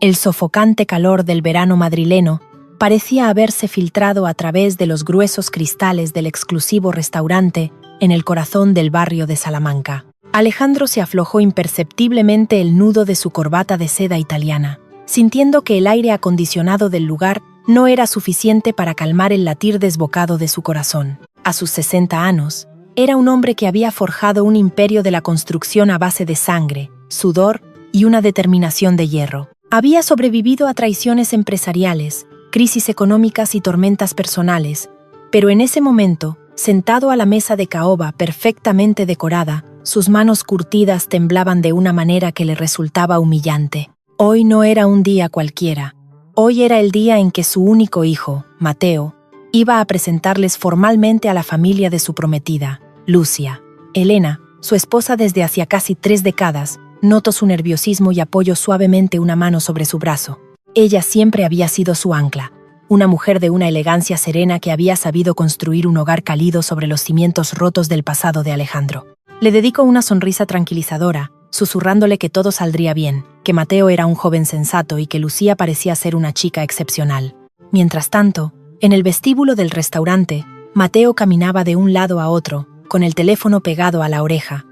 El sofocante calor del verano madrileno parecía haberse filtrado a través de los gruesos cristales del exclusivo restaurante en el corazón del barrio de Salamanca. Alejandro se aflojó imperceptiblemente el nudo de su corbata de seda italiana, sintiendo que el aire acondicionado del lugar no era suficiente para calmar el latir desbocado de su corazón. A sus 60 años, era un hombre que había forjado un imperio de la construcción a base de sangre, sudor y una determinación de hierro. Había sobrevivido a traiciones empresariales, crisis económicas y tormentas personales, pero en ese momento, sentado a la mesa de caoba perfectamente decorada, sus manos curtidas temblaban de una manera que le resultaba humillante. Hoy no era un día cualquiera. Hoy era el día en que su único hijo, Mateo, iba a presentarles formalmente a la familia de su prometida, Lucia. Elena, su esposa desde hacía casi 3 décadas, notó su nerviosismo y apoyó suavemente una mano sobre su brazo. Ella siempre había sido su ancla, una mujer de una elegancia serena que había sabido construir un hogar cálido sobre los cimientos rotos del pasado de Alejandro. Le dedicó una sonrisa tranquilizadora, susurrándole que todo saldría bien, que Mateo era un joven sensato y que Lucía parecía ser una chica excepcional. Mientras tanto, en el vestíbulo del restaurante, Mateo caminaba de un lado a otro, con el teléfono pegado a la oreja.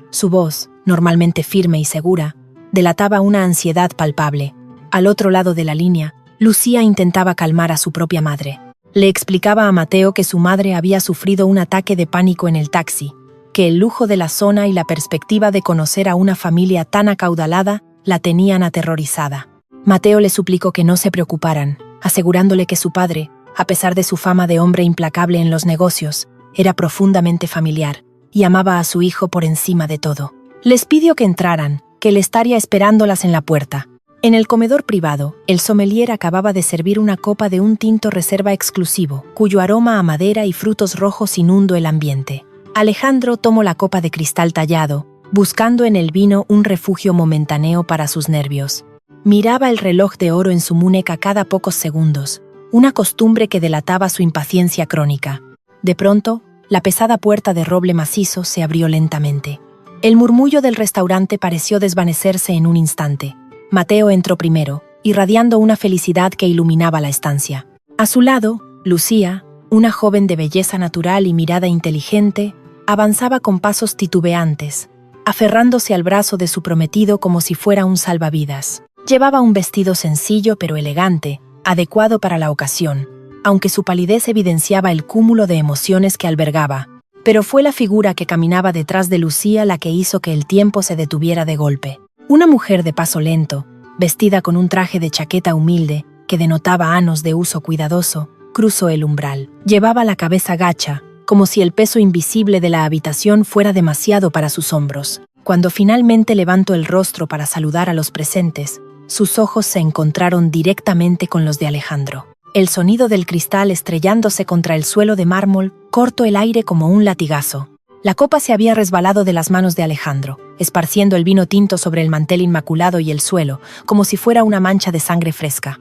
Su voz, normalmente firme y segura, delataba una ansiedad palpable. Al otro lado de la línea, Lucía intentaba calmar a su propia madre. Le explicaba a Mateo que su madre había sufrido un ataque de pánico en el taxi, que el lujo de la zona y la perspectiva de conocer a una familia tan acaudalada la tenían aterrorizada. Mateo le suplicó que no se preocuparan, asegurándole que su padre, a pesar de su fama de hombre implacable en los negocios, era profundamente familiar y amaba a su hijo por encima de todo. Les pidió que entraran, que él estaría esperándolas en la puerta. En el comedor privado, el sommelier acababa de servir una copa de un tinto reserva exclusivo, cuyo aroma a madera y frutos rojos inundó el ambiente. Alejandro tomó la copa de cristal tallado, buscando en el vino un refugio momentáneo para sus nervios. Miraba el reloj de oro en su muñeca cada pocos segundos, una costumbre que delataba su impaciencia crónica. De pronto, la pesada puerta de roble macizo se abrió lentamente. El murmullo del restaurante pareció desvanecerse en un instante. Mateo entró primero, irradiando una felicidad que iluminaba la estancia. A su lado, Lucía, una joven de belleza natural y mirada inteligente, avanzaba con pasos titubeantes, aferrándose al brazo de su prometido como si fuera un salvavidas. Llevaba un vestido sencillo pero elegante, adecuado para la ocasión, aunque su palidez evidenciaba el cúmulo de emociones que albergaba. Pero fue la figura que caminaba detrás de Lucía la que hizo que el tiempo se detuviera de golpe. Una mujer de paso lento, vestida con un traje de chaqueta humilde que denotaba años de uso cuidadoso, cruzó el umbral. Llevaba la cabeza gacha, como si el peso invisible de la habitación fuera demasiado para sus hombros. Cuando finalmente levantó el rostro para saludar a los presentes, sus ojos se encontraron directamente con los de Alejandro. El sonido del cristal estrellándose contra el suelo de mármol cortó el aire como un latigazo. La copa se había resbalado de las manos de Alejandro, esparciendo el vino tinto sobre el mantel inmaculado y el suelo, como si fuera una mancha de sangre fresca.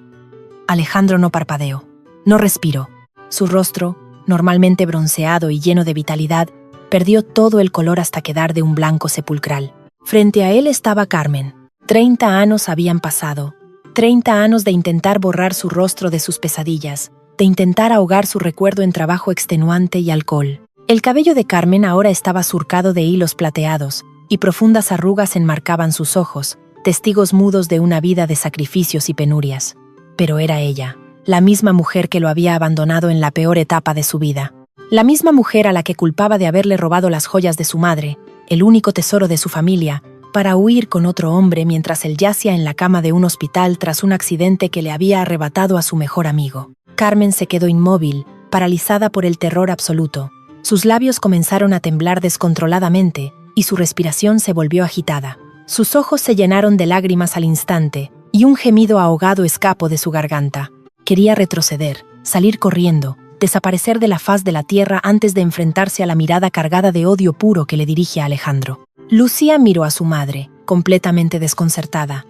Alejandro no parpadeó, no respiró. Su rostro, normalmente bronceado y lleno de vitalidad, perdió todo el color hasta quedar de un blanco sepulcral. Frente a él estaba Carmen. 30 años habían pasado. 30 años de intentar borrar su rostro de sus pesadillas, de intentar ahogar su recuerdo en trabajo extenuante y alcohol. El cabello de Carmen ahora estaba surcado de hilos plateados, y profundas arrugas enmarcaban sus ojos, testigos mudos de una vida de sacrificios y penurias. Pero era ella, la misma mujer que lo había abandonado en la peor etapa de su vida. La misma mujer a la que culpaba de haberle robado las joyas de su madre, el único tesoro de su familia, para huir con otro hombre mientras él yacía en la cama de un hospital tras un accidente que le había arrebatado a su mejor amigo. Carmen se quedó inmóvil, paralizada por el terror absoluto. Sus labios comenzaron a temblar descontroladamente y su respiración se volvió agitada. Sus ojos se llenaron de lágrimas al instante y un gemido ahogado escapó de su garganta. Quería retroceder, salir corriendo, desaparecer de la faz de la tierra antes de enfrentarse a la mirada cargada de odio puro que le dirige a Alejandro. Lucía miró a su madre, completamente desconcertada.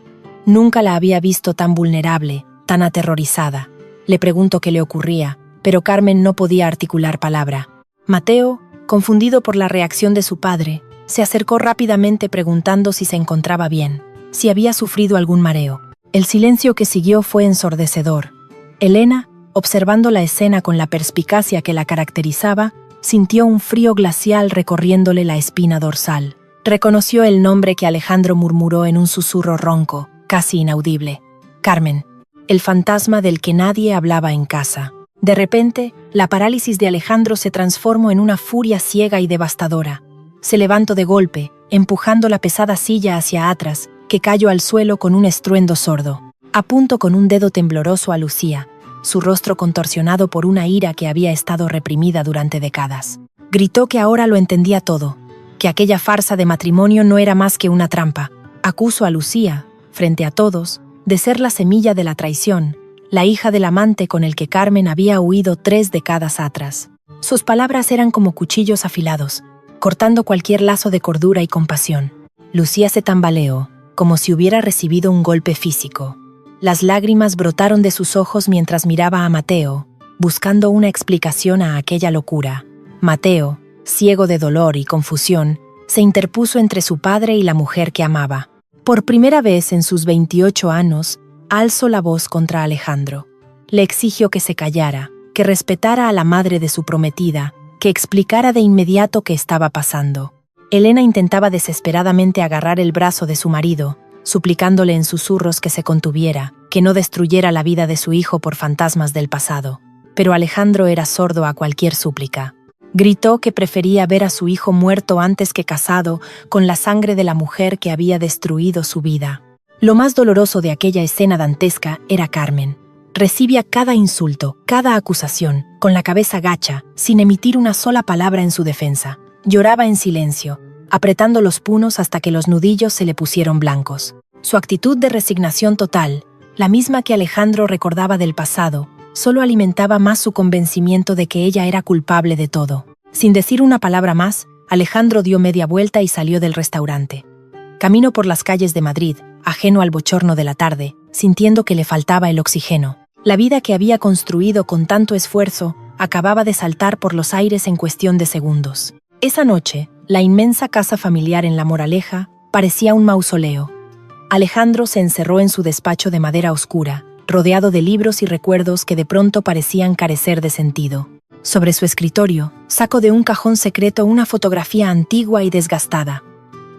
Nunca la había visto tan vulnerable, tan aterrorizada. Le preguntó qué le ocurría, pero Carmen no podía articular palabra. Mateo, confundido por la reacción de su padre, se acercó rápidamente preguntando si se encontraba bien, si había sufrido algún mareo. El silencio que siguió fue ensordecedor. Elena, observando la escena con la perspicacia que la caracterizaba, sintió un frío glacial recorriéndole la espina dorsal. Reconoció el nombre que Alejandro murmuró en un susurro ronco, casi inaudible. Carmen, el fantasma del que nadie hablaba en casa. De repente, la parálisis de Alejandro se transformó en una furia ciega y devastadora. Se levantó de golpe, empujando la pesada silla hacia atrás, que cayó al suelo con un estruendo sordo. Apuntó con un dedo tembloroso a Lucía, su rostro contorsionado por una ira que había estado reprimida durante décadas. Gritó que ahora lo entendía todo, que aquella farsa de matrimonio no era más que una trampa. Acusó a Lucía, frente a todos, de ser la semilla de la traición, la hija del amante con el que Carmen había huido 3 décadas atrás. Sus palabras eran como cuchillos afilados, cortando cualquier lazo de cordura y compasión. Lucía se tambaleó, como si hubiera recibido un golpe físico. Las lágrimas brotaron de sus ojos mientras miraba a Mateo, buscando una explicación a aquella locura. Mateo, ciego de dolor y confusión, se interpuso entre su padre y la mujer que amaba. Por primera vez en sus 28 años, alzó la voz contra Alejandro. Le exigió que se callara, que respetara a la madre de su prometida, que explicara de inmediato qué estaba pasando. Elena intentaba desesperadamente agarrar el brazo de su marido, suplicándole en susurros que se contuviera, que no destruyera la vida de su hijo por fantasmas del pasado. Pero Alejandro era sordo a cualquier súplica. Gritó que prefería ver a su hijo muerto antes que casado con la sangre de la mujer que había destruido su vida. Lo más doloroso de aquella escena dantesca era Carmen. Recibía cada insulto, cada acusación, con la cabeza gacha, sin emitir una sola palabra en su defensa. Lloraba en silencio, apretando los puños hasta que los nudillos se le pusieron blancos. Su actitud de resignación total, la misma que Alejandro recordaba del pasado, solo alimentaba más su convencimiento de que ella era culpable de todo. Sin decir una palabra más, Alejandro dio media vuelta y salió del restaurante. Caminó por las calles de Madrid, ajeno al bochorno de la tarde, sintiendo que le faltaba el oxígeno. La vida que había construido con tanto esfuerzo acababa de saltar por los aires en cuestión de segundos. Esa noche, la inmensa casa familiar en La Moraleja parecía un mausoleo. Alejandro se encerró en su despacho de madera oscura, rodeado de libros y recuerdos que de pronto parecían carecer de sentido. Sobre su escritorio, sacó de un cajón secreto una fotografía antigua y desgastada.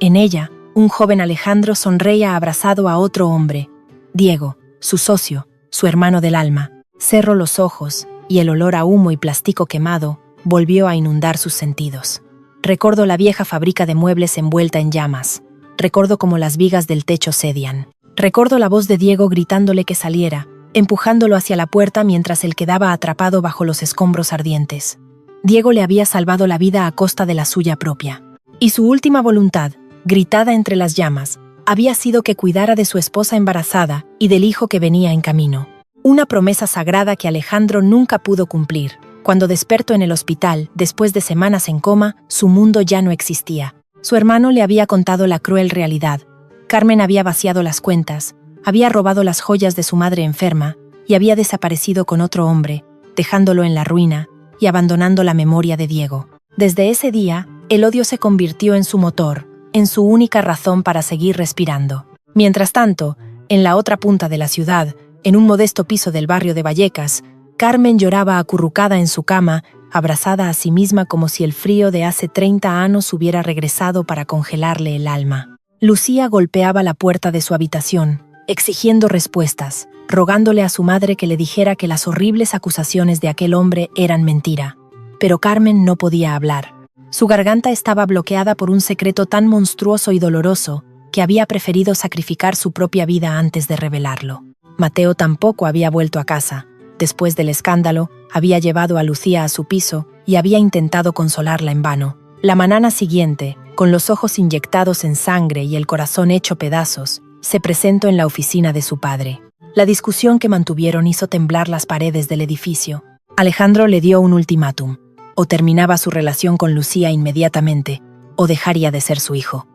En ella, un joven Alejandro sonreía abrazado a otro hombre, Diego, su socio, su hermano del alma. Cerró los ojos, y el olor a humo y plástico quemado volvió a inundar sus sentidos. Recordó la vieja fábrica de muebles envuelta en llamas. Recordó cómo las vigas del techo cedían. Recordó la voz de Diego gritándole que saliera, empujándolo hacia la puerta mientras él quedaba atrapado bajo los escombros ardientes. Diego le había salvado la vida a costa de la suya propia. Y su última voluntad, gritada entre las llamas, había sido que cuidara de su esposa embarazada y del hijo que venía en camino. Una promesa sagrada que Alejandro nunca pudo cumplir. Cuando despertó en el hospital, después de semanas en coma, su mundo ya no existía. Su hermano le había contado la cruel realidad. Carmen había vaciado las cuentas, había robado las joyas de su madre enferma y había desaparecido con otro hombre, dejándolo en la ruina y abandonando la memoria de Diego. Desde ese día, el odio se convirtió en su motor, en su única razón para seguir respirando. Mientras tanto, en la otra punta de la ciudad, en un modesto piso del barrio de Vallecas, Carmen lloraba acurrucada en su cama, abrazada a sí misma como si el frío de hace 30 años hubiera regresado para congelarle el alma. Lucía golpeaba la puerta de su habitación, exigiendo respuestas, rogándole a su madre que le dijera que las horribles acusaciones de aquel hombre eran mentira. Pero Carmen no podía hablar. Su garganta estaba bloqueada por un secreto tan monstruoso y doloroso que había preferido sacrificar su propia vida antes de revelarlo. Mateo tampoco había vuelto a casa. Después del escándalo, había llevado a Lucía a su piso y había intentado consolarla en vano. La mañana siguiente, con los ojos inyectados en sangre y el corazón hecho pedazos, se presentó en la oficina de su padre. La discusión que mantuvieron hizo temblar las paredes del edificio. Alejandro le dio un ultimátum. O terminaba su relación con Lucía inmediatamente, o dejaría de ser su hijo.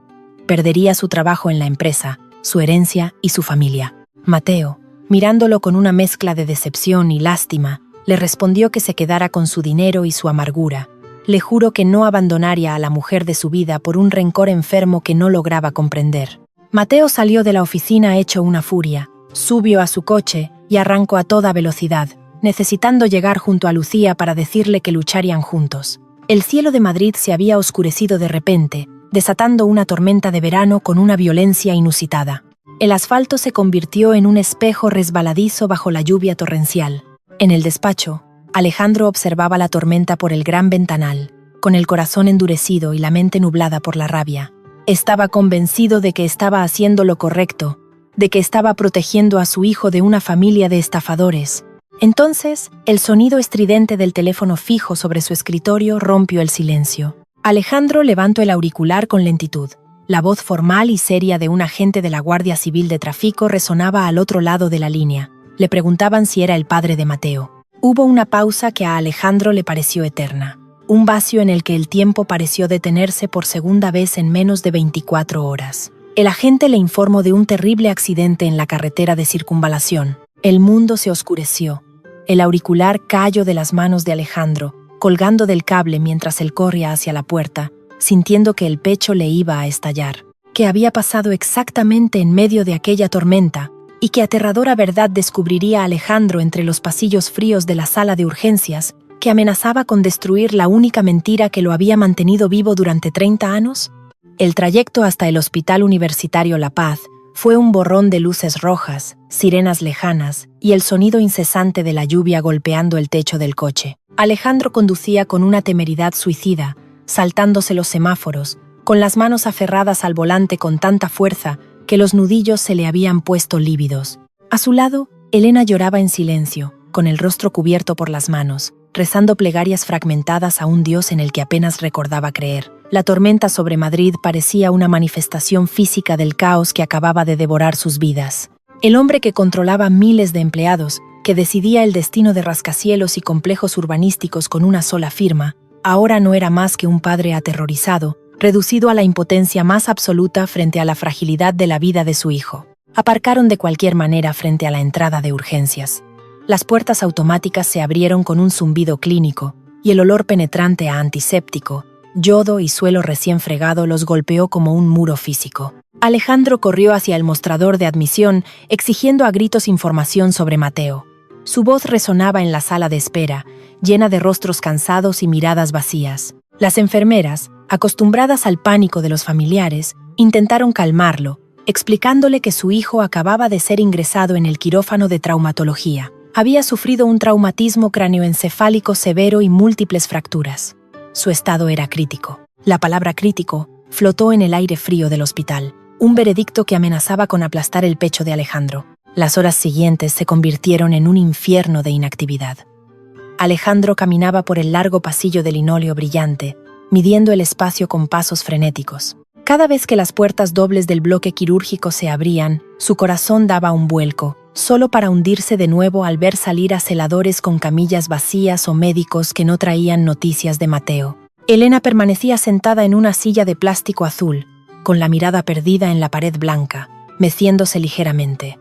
Perdería su trabajo en la empresa, su herencia y su familia. Mateo, mirándolo con una mezcla de decepción y lástima, le respondió que se quedara con su dinero y su amargura. Le juró que no abandonaría a la mujer de su vida por un rencor enfermo que no lograba comprender. Mateo salió de la oficina hecho una furia. subió a su coche y arrancó a toda velocidad, necesitando llegar junto a Lucía para decirle que lucharían juntos. El cielo de Madrid se había oscurecido de repente, desatando una tormenta de verano con una violencia inusitada. El asfalto se convirtió en un espejo resbaladizo bajo la lluvia torrencial. En el despacho, Alejandro observaba la tormenta por el gran ventanal, con el corazón endurecido y la mente nublada por la rabia. Estaba convencido de que estaba haciendo lo correcto, de que estaba protegiendo a su hijo de una familia de estafadores. Entonces, el sonido estridente del teléfono fijo sobre su escritorio rompió el silencio. Alejandro levantó el auricular con lentitud. La voz formal y seria de un agente de la Guardia Civil de Tráfico resonaba al otro lado de la línea. Le preguntaban si era el padre de Mateo. Hubo una pausa que a Alejandro le pareció eterna. Un vacío en el que el tiempo pareció detenerse por segunda vez en menos de 24 horas. El agente le informó de un terrible accidente en la carretera de circunvalación. El mundo se oscureció. El auricular cayó de las manos de Alejandro, colgando del cable mientras él corría hacia la puerta, sintiendo que el pecho le iba a estallar. ¿Qué había pasado exactamente en medio de aquella tormenta? ¿Y qué aterradora verdad descubriría Alejandro entre los pasillos fríos de la sala de urgencias, que amenazaba con destruir la única mentira que lo había mantenido vivo durante 30 años? El trayecto hasta el Hospital Universitario La Paz fue un borrón de luces rojas, sirenas lejanas y el sonido incesante de la lluvia golpeando el techo del coche. Alejandro conducía con una temeridad suicida, saltándose los semáforos, con las manos aferradas al volante con tanta fuerza que los nudillos se le habían puesto lívidos. A su lado, Elena lloraba en silencio, con el rostro cubierto por las manos, rezando plegarias fragmentadas a un Dios en el que apenas recordaba creer. La tormenta sobre Madrid parecía una manifestación física del caos que acababa de devorar sus vidas. El hombre que controlaba miles de empleados, que decidía el destino de rascacielos y complejos urbanísticos con una sola firma, ahora no era más que un padre aterrorizado, reducido a la impotencia más absoluta frente a la fragilidad de la vida de su hijo. Aparcaron de cualquier manera frente a la entrada de urgencias. Las puertas automáticas se abrieron con un zumbido clínico, y el olor penetrante a antiséptico, yodo y suelo recién fregado los golpeó como un muro físico. Alejandro corrió hacia el mostrador de admisión, exigiendo a gritos información sobre Mateo. Su voz resonaba en la sala de espera, llena de rostros cansados y miradas vacías. Las enfermeras, acostumbradas al pánico de los familiares, intentaron calmarlo, explicándole que su hijo acababa de ser ingresado en el quirófano de traumatología. Había sufrido un traumatismo cráneoencefálico severo y múltiples fracturas. Su estado era crítico. La palabra crítico flotó en el aire frío del hospital, un veredicto que amenazaba con aplastar el pecho de Alejandro. Las horas siguientes se convirtieron en un infierno de inactividad. Alejandro caminaba por el largo pasillo de linóleo brillante, midiendo el espacio con pasos frenéticos. Cada vez que las puertas dobles del bloque quirúrgico se abrían, su corazón daba un vuelco, solo para hundirse de nuevo al ver salir a celadores con camillas vacías o médicos que no traían noticias de Mateo. Elena permanecía sentada en una silla de plástico azul, con la mirada perdida en la pared blanca, meciéndose ligeramente.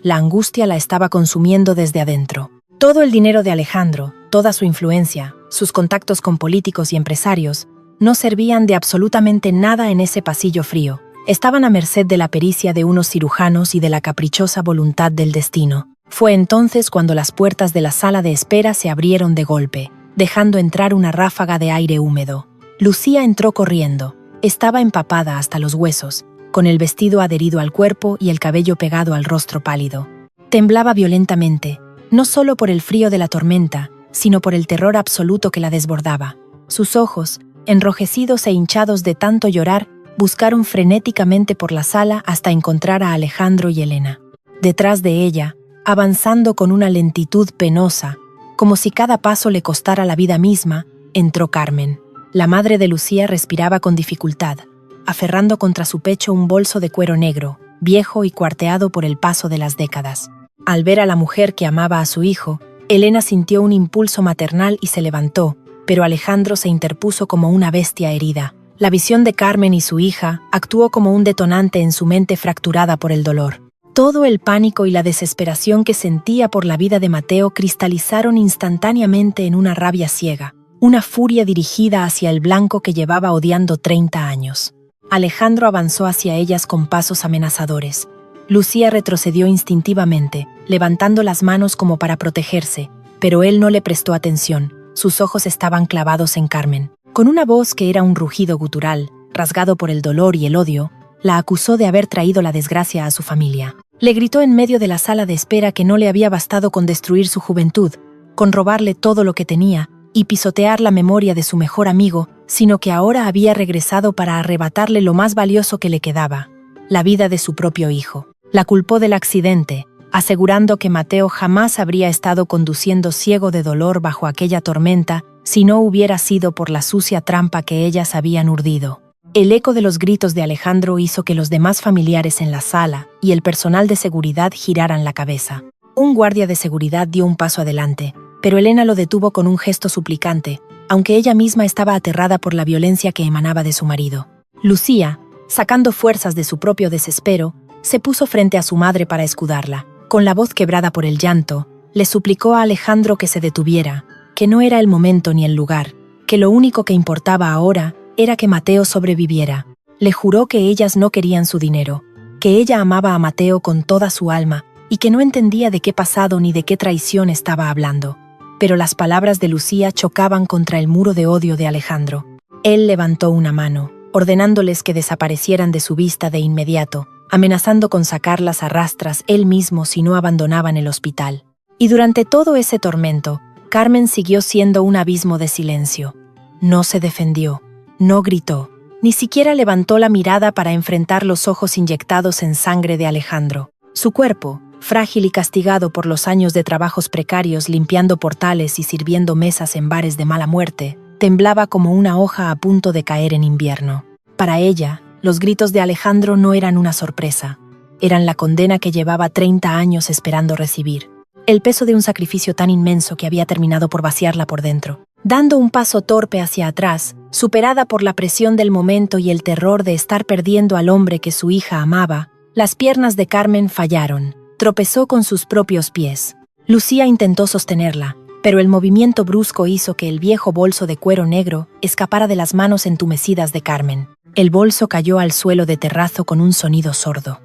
La angustia la estaba consumiendo desde adentro. Todo el dinero de Alejandro, toda su influencia, sus contactos con políticos y empresarios, no servían de absolutamente nada en ese pasillo frío. Estaban a merced de la pericia de unos cirujanos y de la caprichosa voluntad del destino. Fue entonces cuando las puertas de la sala de espera se abrieron de golpe, dejando entrar una ráfaga de aire húmedo. Lucía entró corriendo. Estaba empapada hasta los huesos, con el vestido adherido al cuerpo y el cabello pegado al rostro pálido. Temblaba violentamente, no solo por el frío de la tormenta, sino por el terror absoluto que la desbordaba. Sus ojos, enrojecidos e hinchados de tanto llorar, buscaron frenéticamente por la sala hasta encontrar a Alejandro y Elena. Detrás de ella, avanzando con una lentitud penosa, como si cada paso le costara la vida misma, entró Carmen. La madre de Lucía respiraba con dificultad, aferrando contra su pecho un bolso de cuero negro, viejo y cuarteado por el paso de las décadas. Al ver a la mujer que amaba a su hijo, Elena sintió un impulso maternal y se levantó, pero Alejandro se interpuso como una bestia herida. La visión de Carmen y su hija actuó como un detonante en su mente fracturada por el dolor. Todo el pánico y la desesperación que sentía por la vida de Mateo cristalizaron instantáneamente en una rabia ciega, una furia dirigida hacia el blanco que llevaba odiando 30 años. Alejandro avanzó hacia ellas con pasos amenazadores. Lucía retrocedió instintivamente, levantando las manos como para protegerse, pero él no le prestó atención. Sus ojos estaban clavados en Carmen. Con una voz que era un rugido gutural, rasgado por el dolor y el odio, la acusó de haber traído la desgracia a su familia. Le gritó en medio de la sala de espera que no le había bastado con destruir su juventud, con robarle todo lo que tenía y pisotear la memoria de su mejor amigo, sino que ahora había regresado para arrebatarle lo más valioso que le quedaba, la vida de su propio hijo. La culpó del accidente, asegurando que Mateo jamás habría estado conduciendo ciego de dolor bajo aquella tormenta si no hubiera sido por la sucia trampa que ellas habían urdido. El eco de los gritos de Alejandro hizo que los demás familiares en la sala y el personal de seguridad giraran la cabeza. Un guardia de seguridad dio un paso adelante, pero Elena lo detuvo con un gesto suplicante, aunque ella misma estaba aterrada por la violencia que emanaba de su marido. Lucía, sacando fuerzas de su propio desespero, se puso frente a su madre para escudarla. Con la voz quebrada por el llanto, le suplicó a Alejandro que se detuviera, que no era el momento ni el lugar, que lo único que importaba ahora era que Mateo sobreviviera. Le juró que ellas no querían su dinero, que ella amaba a Mateo con toda su alma y que no entendía de qué pasado ni de qué traición estaba hablando. Pero las palabras de Lucía chocaban contra el muro de odio de Alejandro. Él levantó una mano, ordenándoles que desaparecieran de su vista de inmediato, amenazando con sacarlas a rastras él mismo si no abandonaban el hospital. Y durante todo ese tormento, Carmen siguió siendo un abismo de silencio. No se defendió, no gritó, ni siquiera levantó la mirada para enfrentar los ojos inyectados en sangre de Alejandro. Su cuerpo, frágil y castigado por los años de trabajos precarios limpiando portales y sirviendo mesas en bares de mala muerte, temblaba como una hoja a punto de caer en invierno. Para ella, los gritos de Alejandro no eran una sorpresa, eran la condena que llevaba 30 años esperando recibir. El peso de un sacrificio tan inmenso que había terminado por vaciarla por dentro. Dando un paso torpe hacia atrás, superada por la presión del momento y el terror de estar perdiendo al hombre que su hija amaba, las piernas de Carmen fallaron. Tropezó con sus propios pies. Lucía intentó sostenerla, pero el movimiento brusco hizo que el viejo bolso de cuero negro escapara de las manos entumecidas de Carmen. El bolso cayó al suelo de terrazo con un sonido sordo.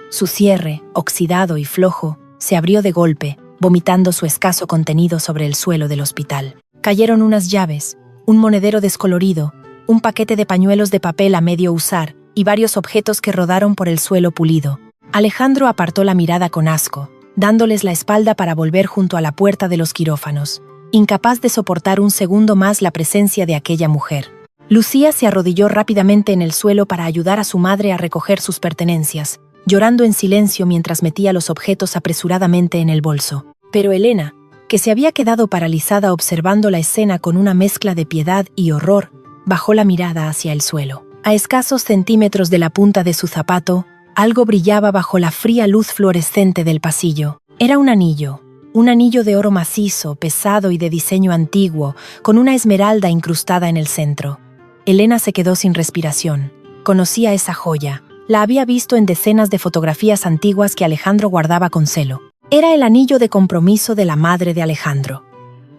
Su cierre, oxidado y flojo, se abrió de golpe, vomitando su escaso contenido sobre el suelo del hospital. Cayeron unas llaves, un monedero descolorido, un paquete de pañuelos de papel a medio usar y varios objetos que rodaron por el suelo pulido. Alejandro apartó la mirada con asco, dándoles la espalda para volver junto a la puerta de los quirófanos, incapaz de soportar un segundo más la presencia de aquella mujer. Lucía se arrodilló rápidamente en el suelo para ayudar a su madre a recoger sus pertenencias, llorando en silencio mientras metía los objetos apresuradamente en el bolso. Pero Elena, que se había quedado paralizada observando la escena con una mezcla de piedad y horror, bajó la mirada hacia el suelo. A escasos centímetros de la punta de su zapato, algo brillaba bajo la fría luz fluorescente del pasillo. Era un anillo de oro macizo, pesado y de diseño antiguo, con una esmeralda incrustada en el centro. Elena se quedó sin respiración. Conocía esa joya. La había visto en decenas de fotografías antiguas que Alejandro guardaba con celo. Era el anillo de compromiso de la madre de Alejandro.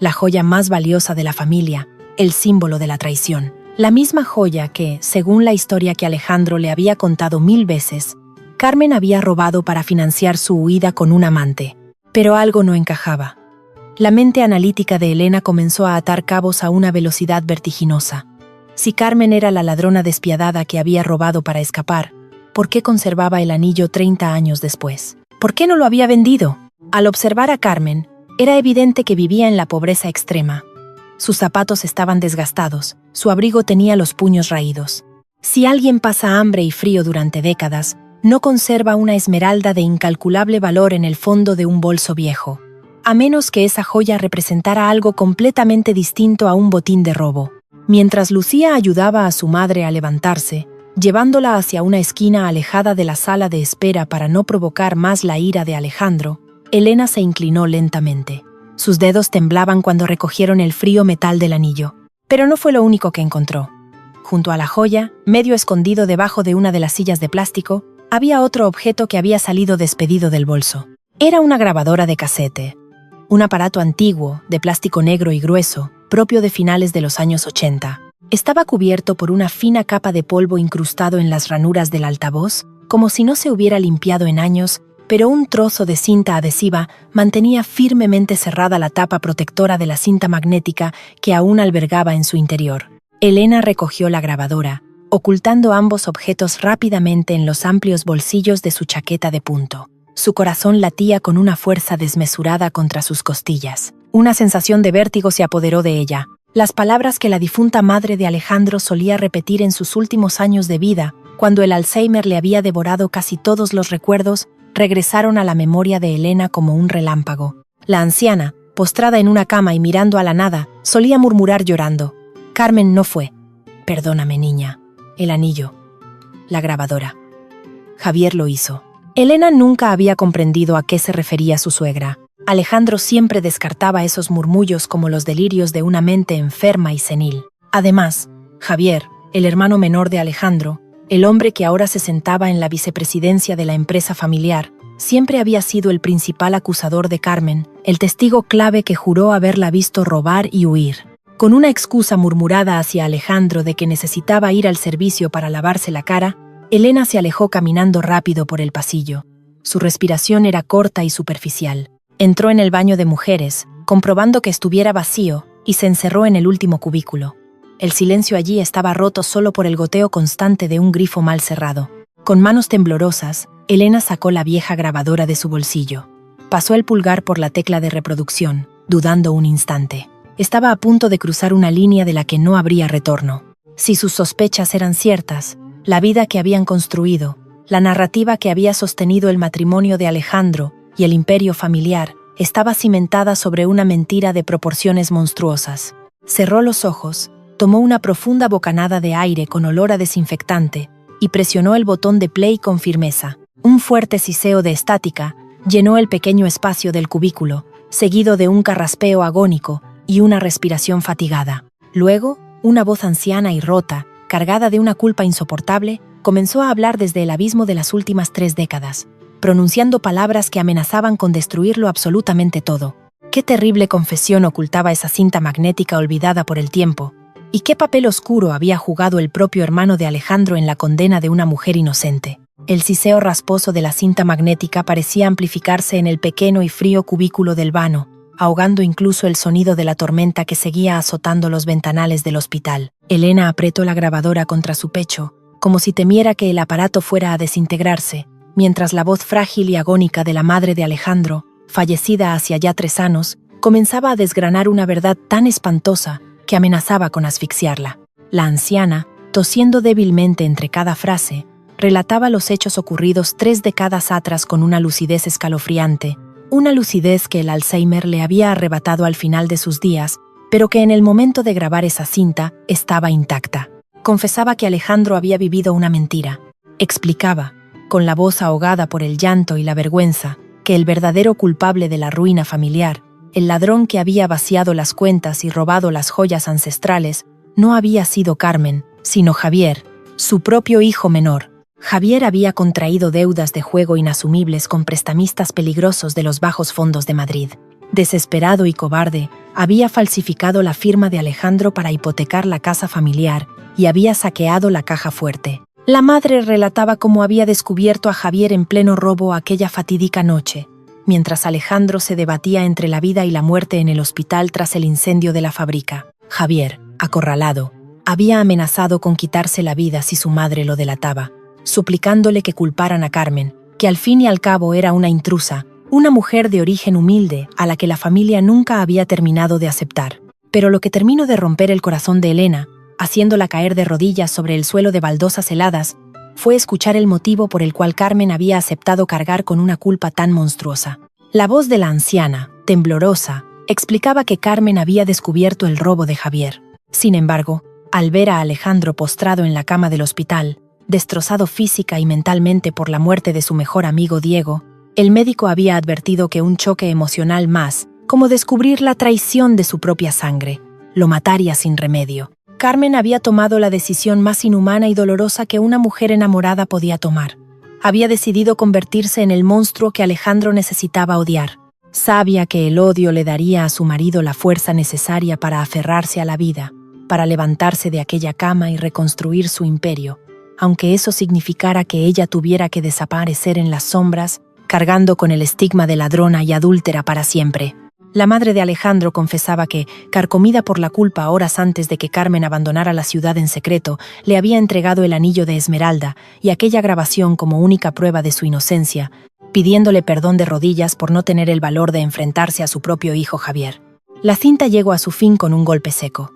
La joya más valiosa de la familia, el símbolo de la traición. La misma joya que, según la historia que Alejandro le había contado 1000 veces, Carmen había robado para financiar su huida con un amante. Pero algo no encajaba. La mente analítica de Elena comenzó a atar cabos a una velocidad vertiginosa. Si Carmen era la ladrona despiadada que había robado para escapar, ¿por qué conservaba el anillo 30 años después? ¿Por qué no lo había vendido? Al observar a Carmen, era evidente que vivía en la pobreza extrema. Sus zapatos estaban desgastados, su abrigo tenía los puños raídos. Si alguien pasa hambre y frío durante décadas, no conserva una esmeralda de incalculable valor en el fondo de un bolso viejo, a menos que esa joya representara algo completamente distinto a un botín de robo. Mientras Lucía ayudaba a su madre a levantarse, llevándola hacia una esquina alejada de la sala de espera para no provocar más la ira de Alejandro, Elena se inclinó lentamente. Sus dedos temblaban cuando recogieron el frío metal del anillo. Pero no fue lo único que encontró. Junto a la joya, medio escondido debajo de una de las sillas de plástico, había otro objeto que había salido despedido del bolso. Era una grabadora de casete. Un aparato antiguo, de plástico negro y grueso, propio de finales de los años 80. Estaba cubierto por una fina capa de polvo incrustado en las ranuras del altavoz como si no se hubiera limpiado en años, pero un trozo de cinta adhesiva mantenía firmemente cerrada la tapa protectora de la cinta magnética que aún albergaba en su interior. Elena recogió la grabadora, ocultando ambos objetos rápidamente en los amplios bolsillos de su chaqueta de punto. Su corazón latía con una fuerza desmesurada contra sus costillas. Una sensación de vértigo se apoderó de ella. Las palabras que la difunta madre de Alejandro solía repetir en sus últimos años de vida, cuando el Alzheimer le había devorado casi todos los recuerdos, regresaron a la memoria de Elena como un relámpago. La anciana, postrada en una cama y mirando a la nada, solía murmurar llorando: «Carmen no fue. Perdóname, niña. El anillo. La grabadora. Javier lo hizo». Elena nunca había comprendido a qué se refería su suegra. Alejandro siempre descartaba esos murmullos como los delirios de una mente enferma y senil. Además, Javier, el hermano menor de Alejandro, el hombre que ahora se sentaba en la vicepresidencia de la empresa familiar, siempre había sido el principal acusador de Carmen, el testigo clave que juró haberla visto robar y huir. Con una excusa murmurada hacia Alejandro de que necesitaba ir al servicio para lavarse la cara, Elena se alejó caminando rápido por el pasillo. Su respiración era corta y superficial. Entró en el baño de mujeres, comprobando que estuviera vacío, y se encerró en el último cubículo. El silencio allí estaba roto solo por el goteo constante de un grifo mal cerrado. Con manos temblorosas, Elena sacó la vieja grabadora de su bolsillo. Pasó el pulgar por la tecla de reproducción, dudando un instante. Estaba a punto de cruzar una línea de la que no habría retorno. Si sus sospechas eran ciertas, la vida que habían construido, la narrativa que había sostenido el matrimonio de Alejandro y el imperio familiar, estaba cimentada sobre una mentira de proporciones monstruosas. Cerró los ojos, tomó una profunda bocanada de aire con olor a desinfectante y presionó el botón de play con firmeza. Un fuerte siseo de estática llenó el pequeño espacio del cubículo, seguido de un carraspeo agónico y una respiración fatigada. Luego, una voz anciana y rota, cargada de una culpa insoportable, comenzó a hablar desde el abismo de las últimas 3 décadas, pronunciando palabras que amenazaban con destruirlo absolutamente todo. Qué terrible confesión ocultaba esa cinta magnética olvidada por el tiempo, y qué papel oscuro había jugado el propio hermano de Alejandro en la condena de una mujer inocente. El siseo rasposo de la cinta magnética parecía amplificarse en el pequeño y frío cubículo del vano, ahogando incluso el sonido de la tormenta que seguía azotando los ventanales del hospital. Elena apretó la grabadora contra su pecho, como si temiera que el aparato fuera a desintegrarse, mientras la voz frágil y agónica de la madre de Alejandro, fallecida hacía ya 3 años, comenzaba a desgranar una verdad tan espantosa que amenazaba con asfixiarla. La anciana, tosiendo débilmente entre cada frase, relataba los hechos ocurridos 3 décadas atrás con una lucidez escalofriante, una lucidez que el Alzheimer le había arrebatado al final de sus días, pero que en el momento de grabar esa cinta estaba intacta. Confesaba que Alejandro había vivido una mentira. Explicaba, con la voz ahogada por el llanto y la vergüenza, que el verdadero culpable de la ruina familiar, el ladrón que había vaciado las cuentas y robado las joyas ancestrales, no había sido Carmen, sino Javier, su propio hijo menor. Javier había contraído deudas de juego inasumibles con prestamistas peligrosos de los bajos fondos de Madrid. Desesperado y cobarde, había falsificado la firma de Alejandro para hipotecar la casa familiar y había saqueado la caja fuerte. La madre relataba cómo había descubierto a Javier en pleno robo aquella fatídica noche, mientras Alejandro se debatía entre la vida y la muerte en el hospital tras el incendio de la fábrica. Javier, acorralado, había amenazado con quitarse la vida si su madre lo delataba, suplicándole que culparan a Carmen, que al fin y al cabo era una intrusa, una mujer de origen humilde a la que la familia nunca había terminado de aceptar. Pero lo que terminó de romper el corazón de Elena, haciéndola caer de rodillas sobre el suelo de baldosas heladas, fue escuchar el motivo por el cual Carmen había aceptado cargar con una culpa tan monstruosa. La voz de la anciana, temblorosa, explicaba que Carmen había descubierto el robo de Javier. Sin embargo, al ver a Alejandro postrado en la cama del hospital, destrozado física y mentalmente por la muerte de su mejor amigo Diego, el médico había advertido que un choque emocional más, como descubrir la traición de su propia sangre, lo mataría sin remedio. Carmen había tomado la decisión más inhumana y dolorosa que una mujer enamorada podía tomar. Había decidido convertirse en el monstruo que Alejandro necesitaba odiar. Sabía que el odio le daría a su marido la fuerza necesaria para aferrarse a la vida, para levantarse de aquella cama y reconstruir su imperio. aunque eso significara que ella tuviera que desaparecer en las sombras, cargando con el estigma de ladrona y adúltera para siempre. La madre de Alejandro confesaba que, carcomida por la culpa horas antes de que Carmen abandonara la ciudad en secreto, le había entregado el anillo de Esmeralda y aquella grabación como única prueba de su inocencia, pidiéndole perdón de rodillas por no tener el valor de enfrentarse a su propio hijo Javier. La cinta llegó a su fin con un golpe seco.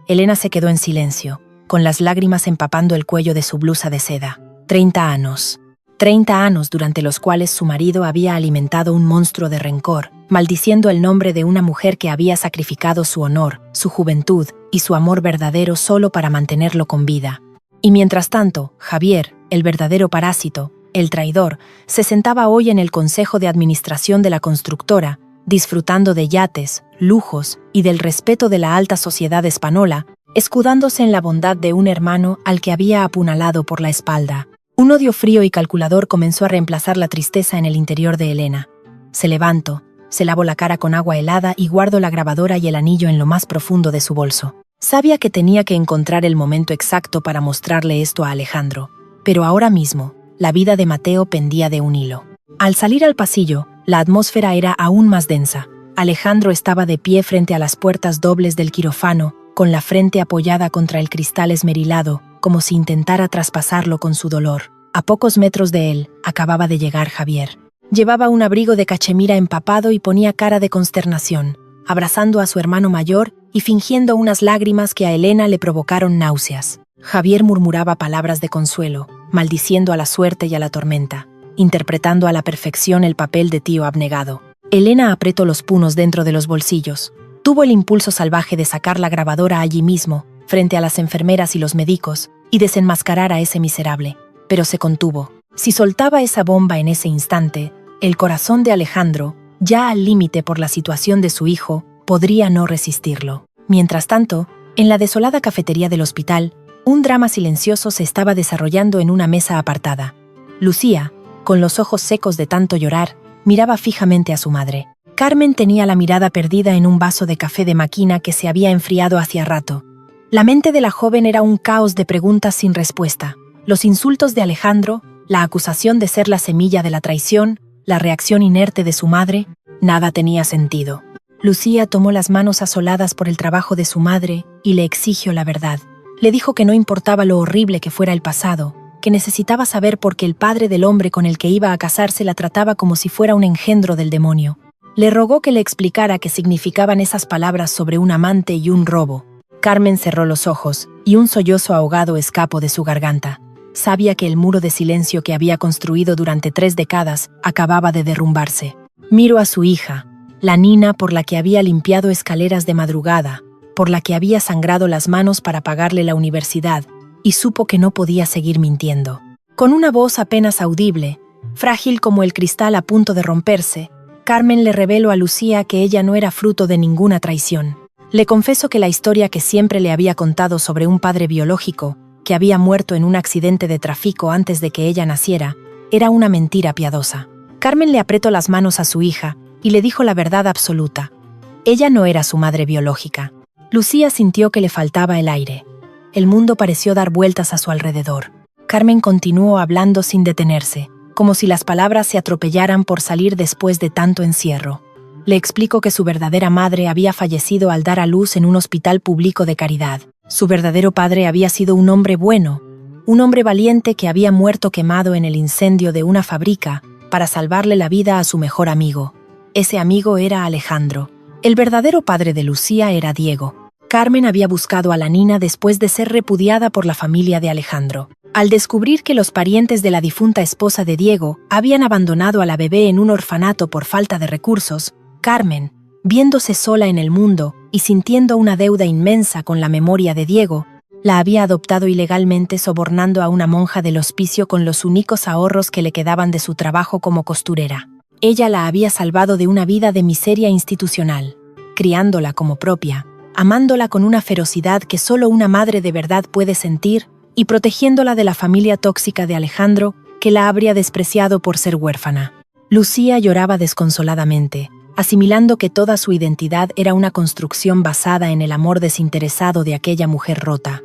Elena se quedó en silencio, con las lágrimas empapando el cuello de su blusa de seda. 30 años. 30 años durante los cuales su marido había alimentado un monstruo de rencor, maldiciendo el nombre de una mujer que había sacrificado su honor, su juventud y su amor verdadero solo para mantenerlo con vida. Y mientras tanto, Javier, el verdadero parásito, el traidor, se sentaba hoy en el consejo de administración de la constructora, disfrutando de yates, lujos y del respeto de la alta sociedad española, escudándose en la bondad de un hermano al que había apuñalado por la espalda. Un odio frío y calculador comenzó a reemplazar la tristeza en el interior de Elena. Se levantó, se lavó la cara con agua helada y guardó la grabadora y el anillo en lo más profundo de su bolso. Sabía que tenía que encontrar el momento exacto para mostrarle esto a Alejandro, pero ahora mismo, la vida de Mateo pendía de un hilo. Al salir al pasillo, la atmósfera era aún más densa. Alejandro estaba de pie frente a las puertas dobles del quirófano, con la frente apoyada contra el cristal esmerilado, como si intentara traspasarlo con su dolor. A pocos metros de él, acababa de llegar Javier. Llevaba un abrigo de cachemira empapado y ponía cara de consternación, abrazando a su hermano mayor y fingiendo unas lágrimas que a Elena le provocaron náuseas. Javier murmuraba palabras de consuelo, maldiciendo a la suerte y a la tormenta, interpretando a la perfección el papel de tío abnegado. Elena apretó los puños dentro de los bolsillos. Tuvo el impulso salvaje de sacar la grabadora allí mismo, frente a las enfermeras y los médicos, y desenmascarar a ese miserable. Pero se contuvo. Si soltaba esa bomba en ese instante, el corazón de Alejandro, ya al límite por la situación de su hijo, podría no resistirlo. Mientras tanto, en la desolada cafetería del hospital, un drama silencioso se estaba desarrollando en una mesa apartada. Lucía, con los ojos secos de tanto llorar, miraba fijamente a su madre. Carmen tenía la mirada perdida en un vaso de café de máquina que se había enfriado hacía rato. La mente de la joven era un caos de preguntas sin respuesta. Los insultos de Alejandro, la acusación de ser la semilla de la traición, la reacción inerte de su madre, nada tenía sentido. Lucía tomó las manos asoladas por el trabajo de su madre y le exigió la verdad. Le dijo que no importaba lo horrible que fuera el pasado, que necesitaba saber por qué el padre del hombre con el que iba a casarse la trataba como si fuera un engendro del demonio. Le rogó que le explicara qué significaban esas palabras sobre un amante y un robo. Carmen cerró los ojos, y un sollozo ahogado escapó de su garganta. Sabía que el muro de silencio que había construido durante 3 décadas acababa de derrumbarse. Miró a su hija, la nina por la que había limpiado escaleras de madrugada, por la que había sangrado las manos para pagarle la universidad, y supo que no podía seguir mintiendo. Con una voz apenas audible, frágil como el cristal a punto de romperse, Carmen le reveló a Lucía que ella no era fruto de ninguna traición. Le confesó que la historia que siempre le había contado sobre un padre biológico, que había muerto en un accidente de tráfico antes de que ella naciera, era una mentira piadosa. Carmen le apretó las manos a su hija y le dijo la verdad absoluta. Ella no era su madre biológica. Lucía sintió que le faltaba el aire. El mundo pareció dar vueltas a su alrededor. Carmen continuó hablando sin detenerse, como si las palabras se atropellaran por salir después de tanto encierro. Le explicó que su verdadera madre había fallecido al dar a luz en un hospital público de caridad. Su verdadero padre había sido un hombre bueno, un hombre valiente que había muerto quemado en el incendio de una fábrica para salvarle la vida a su mejor amigo. Ese amigo era Alejandro. El verdadero padre de Lucía era Diego. Carmen había buscado a la nina después de ser repudiada por la familia de Alejandro. Al descubrir que los parientes de la difunta esposa de Diego habían abandonado a la bebé en un orfanato por falta de recursos, Carmen, viéndose sola en el mundo y sintiendo una deuda inmensa con la memoria de Diego, la había adoptado ilegalmente sobornando a una monja del hospicio con los únicos ahorros que le quedaban de su trabajo como costurera. Ella la había salvado de una vida de miseria institucional, criándola como propia, amándola con una ferocidad que solo una madre de verdad puede sentir y protegiéndola de la familia tóxica de Alejandro que la habría despreciado por ser huérfana. Lucía lloraba desconsoladamente, asimilando que toda su identidad era una construcción basada en el amor desinteresado de aquella mujer rota.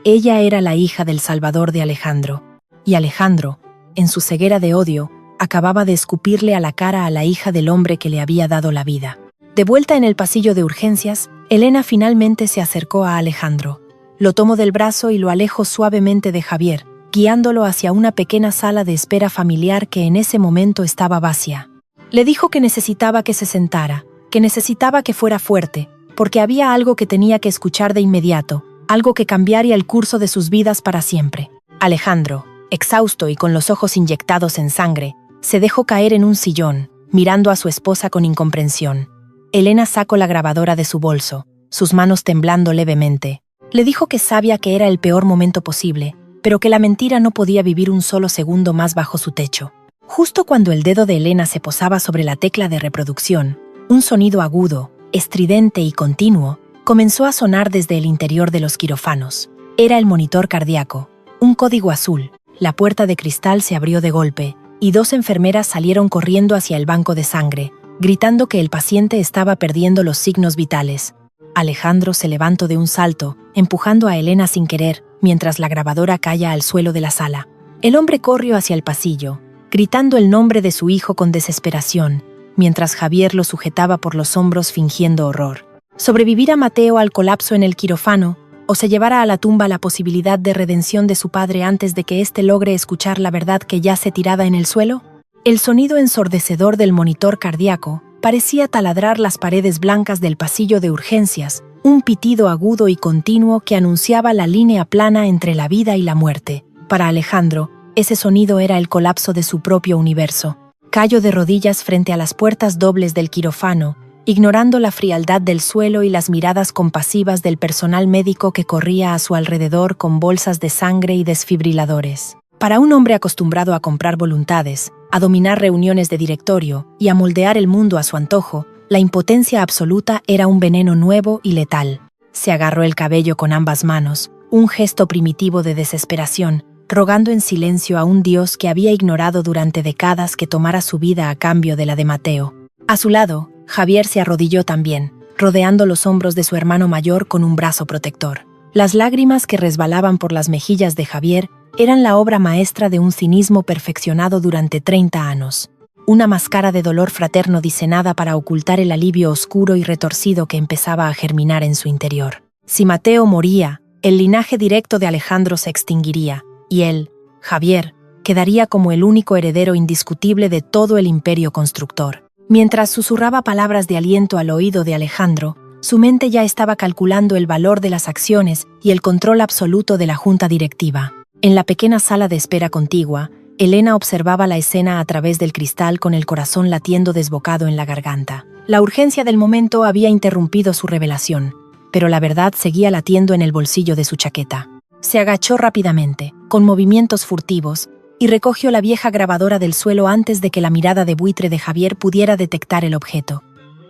Ella era la hija del Salvador de Alejandro, y Alejandro, en su ceguera de odio, acababa de escupirle a la cara a la hija del hombre que le había dado la vida. De vuelta en el pasillo de urgencias, Elena finalmente se acercó a Alejandro. Lo tomó del brazo y lo alejó suavemente de Javier, guiándolo hacia una pequeña sala de espera familiar que en ese momento estaba vacía. Le dijo que necesitaba que se sentara, que necesitaba que fuera fuerte, porque había algo que tenía que escuchar de inmediato, algo que cambiaría el curso de sus vidas para siempre. Alejandro, exhausto y con los ojos inyectados en sangre, se dejó caer en un sillón, mirando a su esposa con incomprensión. Elena sacó la grabadora de su bolso, sus manos temblando levemente. Le dijo que sabía que era el peor momento posible, pero que la mentira no podía vivir un solo segundo más bajo su techo. Justo cuando el dedo de Elena se posaba sobre la tecla de reproducción, un sonido agudo, estridente y continuo comenzó a sonar desde el interior de los quirófanos. Era el monitor cardíaco, un código azul. La puerta de cristal se abrió de golpe, y dos enfermeras salieron corriendo hacia el banco de sangre, gritando que el paciente estaba perdiendo los signos vitales. Alejandro se levantó de un salto, empujando a Elena sin querer, mientras la grabadora caía al suelo de la sala. El hombre corrió hacia el pasillo, gritando el nombre de su hijo con desesperación, mientras Javier lo sujetaba por los hombros fingiendo horror. ¿Sobrevivirá Mateo al colapso en el quirófano, o se llevará a la tumba la posibilidad de redención de su padre antes de que éste logre escuchar la verdad que yace tirada en el suelo? El sonido ensordecedor del monitor cardíaco parecía taladrar las paredes blancas del pasillo de urgencias, un pitido agudo y continuo que anunciaba la línea plana entre la vida y la muerte. Para Alejandro, ese sonido era el colapso de su propio universo. Cayó de rodillas frente a las puertas dobles del quirófano, ignorando la frialdad del suelo y las miradas compasivas del personal médico que corría a su alrededor con bolsas de sangre y desfibriladores. Para un hombre acostumbrado a comprar voluntades, a dominar reuniones de directorio y a moldear el mundo a su antojo, la impotencia absoluta era un veneno nuevo y letal. Se agarró el cabello con ambas manos, un gesto primitivo de desesperación, rogando en silencio a un Dios que había ignorado durante décadas que tomara su vida a cambio de la de Mateo. A su lado, Javier se arrodilló también, rodeando los hombros de su hermano mayor con un brazo protector. Las lágrimas que resbalaban por las mejillas de Javier eran la obra maestra de un cinismo perfeccionado durante 30 años. Una máscara de dolor fraterno diseñada para ocultar el alivio oscuro y retorcido que empezaba a germinar en su interior. Si Mateo moría, el linaje directo de Alejandro se extinguiría, y él, Javier, quedaría como el único heredero indiscutible de todo el imperio constructor. Mientras susurraba palabras de aliento al oído de Alejandro, su mente ya estaba calculando el valor de las acciones y el control absoluto de la junta directiva. En la pequeña sala de espera contigua, Elena observaba la escena a través del cristal con el corazón latiendo desbocado en la garganta. La urgencia del momento había interrumpido su revelación, pero la verdad seguía latiendo en el bolsillo de su chaqueta. Se agachó rápidamente, con movimientos furtivos, y recogió la vieja grabadora del suelo antes de que la mirada de buitre de Javier pudiera detectar el objeto.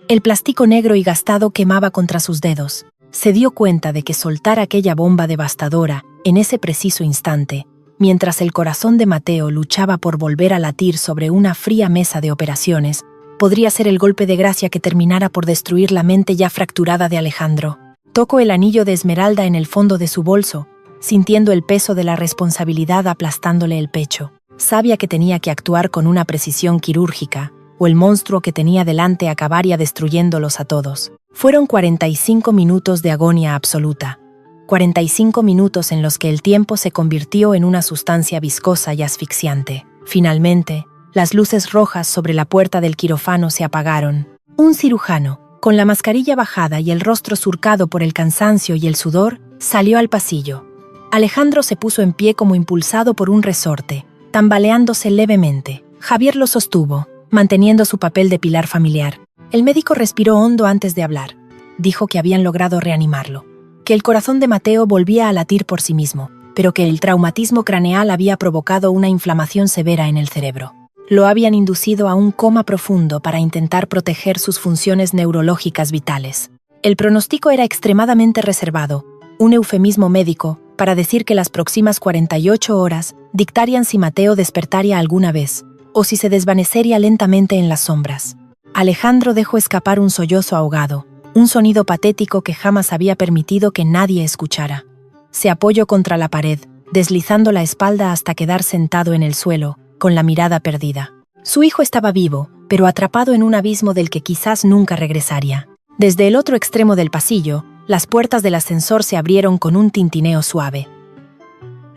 El plástico negro y gastado quemaba contra sus dedos. Se dio cuenta de que soltar aquella bomba devastadora en ese preciso instante, mientras el corazón de Mateo luchaba por volver a latir sobre una fría mesa de operaciones, podría ser el golpe de gracia que terminara por destruir la mente ya fracturada de Alejandro. Tocó el anillo de esmeralda en el fondo de su bolso, sintiendo el peso de la responsabilidad aplastándole el pecho. Sabía que tenía que actuar con una precisión quirúrgica, o el monstruo que tenía delante acabaría destruyéndolos a todos. Fueron 45 minutos de agonía absoluta. 45 minutos en los que el tiempo se convirtió en una sustancia viscosa y asfixiante. Finalmente, las luces rojas sobre la puerta del quirófano se apagaron. Un cirujano, con la mascarilla bajada y el rostro surcado por el cansancio y el sudor, salió al pasillo. Alejandro se puso en pie como impulsado por un resorte, tambaleándose levemente. Javier lo sostuvo, manteniendo su papel de pilar familiar. El médico respiró hondo antes de hablar. Dijo que habían logrado reanimarlo, que el corazón de Mateo volvía a latir por sí mismo, pero que el traumatismo craneal había provocado una inflamación severa en el cerebro. Lo habían inducido a un coma profundo para intentar proteger sus funciones neurológicas vitales. El pronóstico era extremadamente reservado, un eufemismo médico para decir que las próximas 48 horas dictarían si Mateo despertaría alguna vez, o si se desvanecería lentamente en las sombras. Alejandro dejó escapar un sollozo ahogado, un sonido patético que jamás había permitido que nadie escuchara. se apoyó contra la pared, deslizando la espalda hasta quedar sentado en el suelo, con la mirada perdida. Su hijo estaba vivo, pero atrapado en un abismo del que quizás nunca regresaría. Desde el otro extremo del pasillo, las puertas del ascensor se abrieron con un tintineo suave.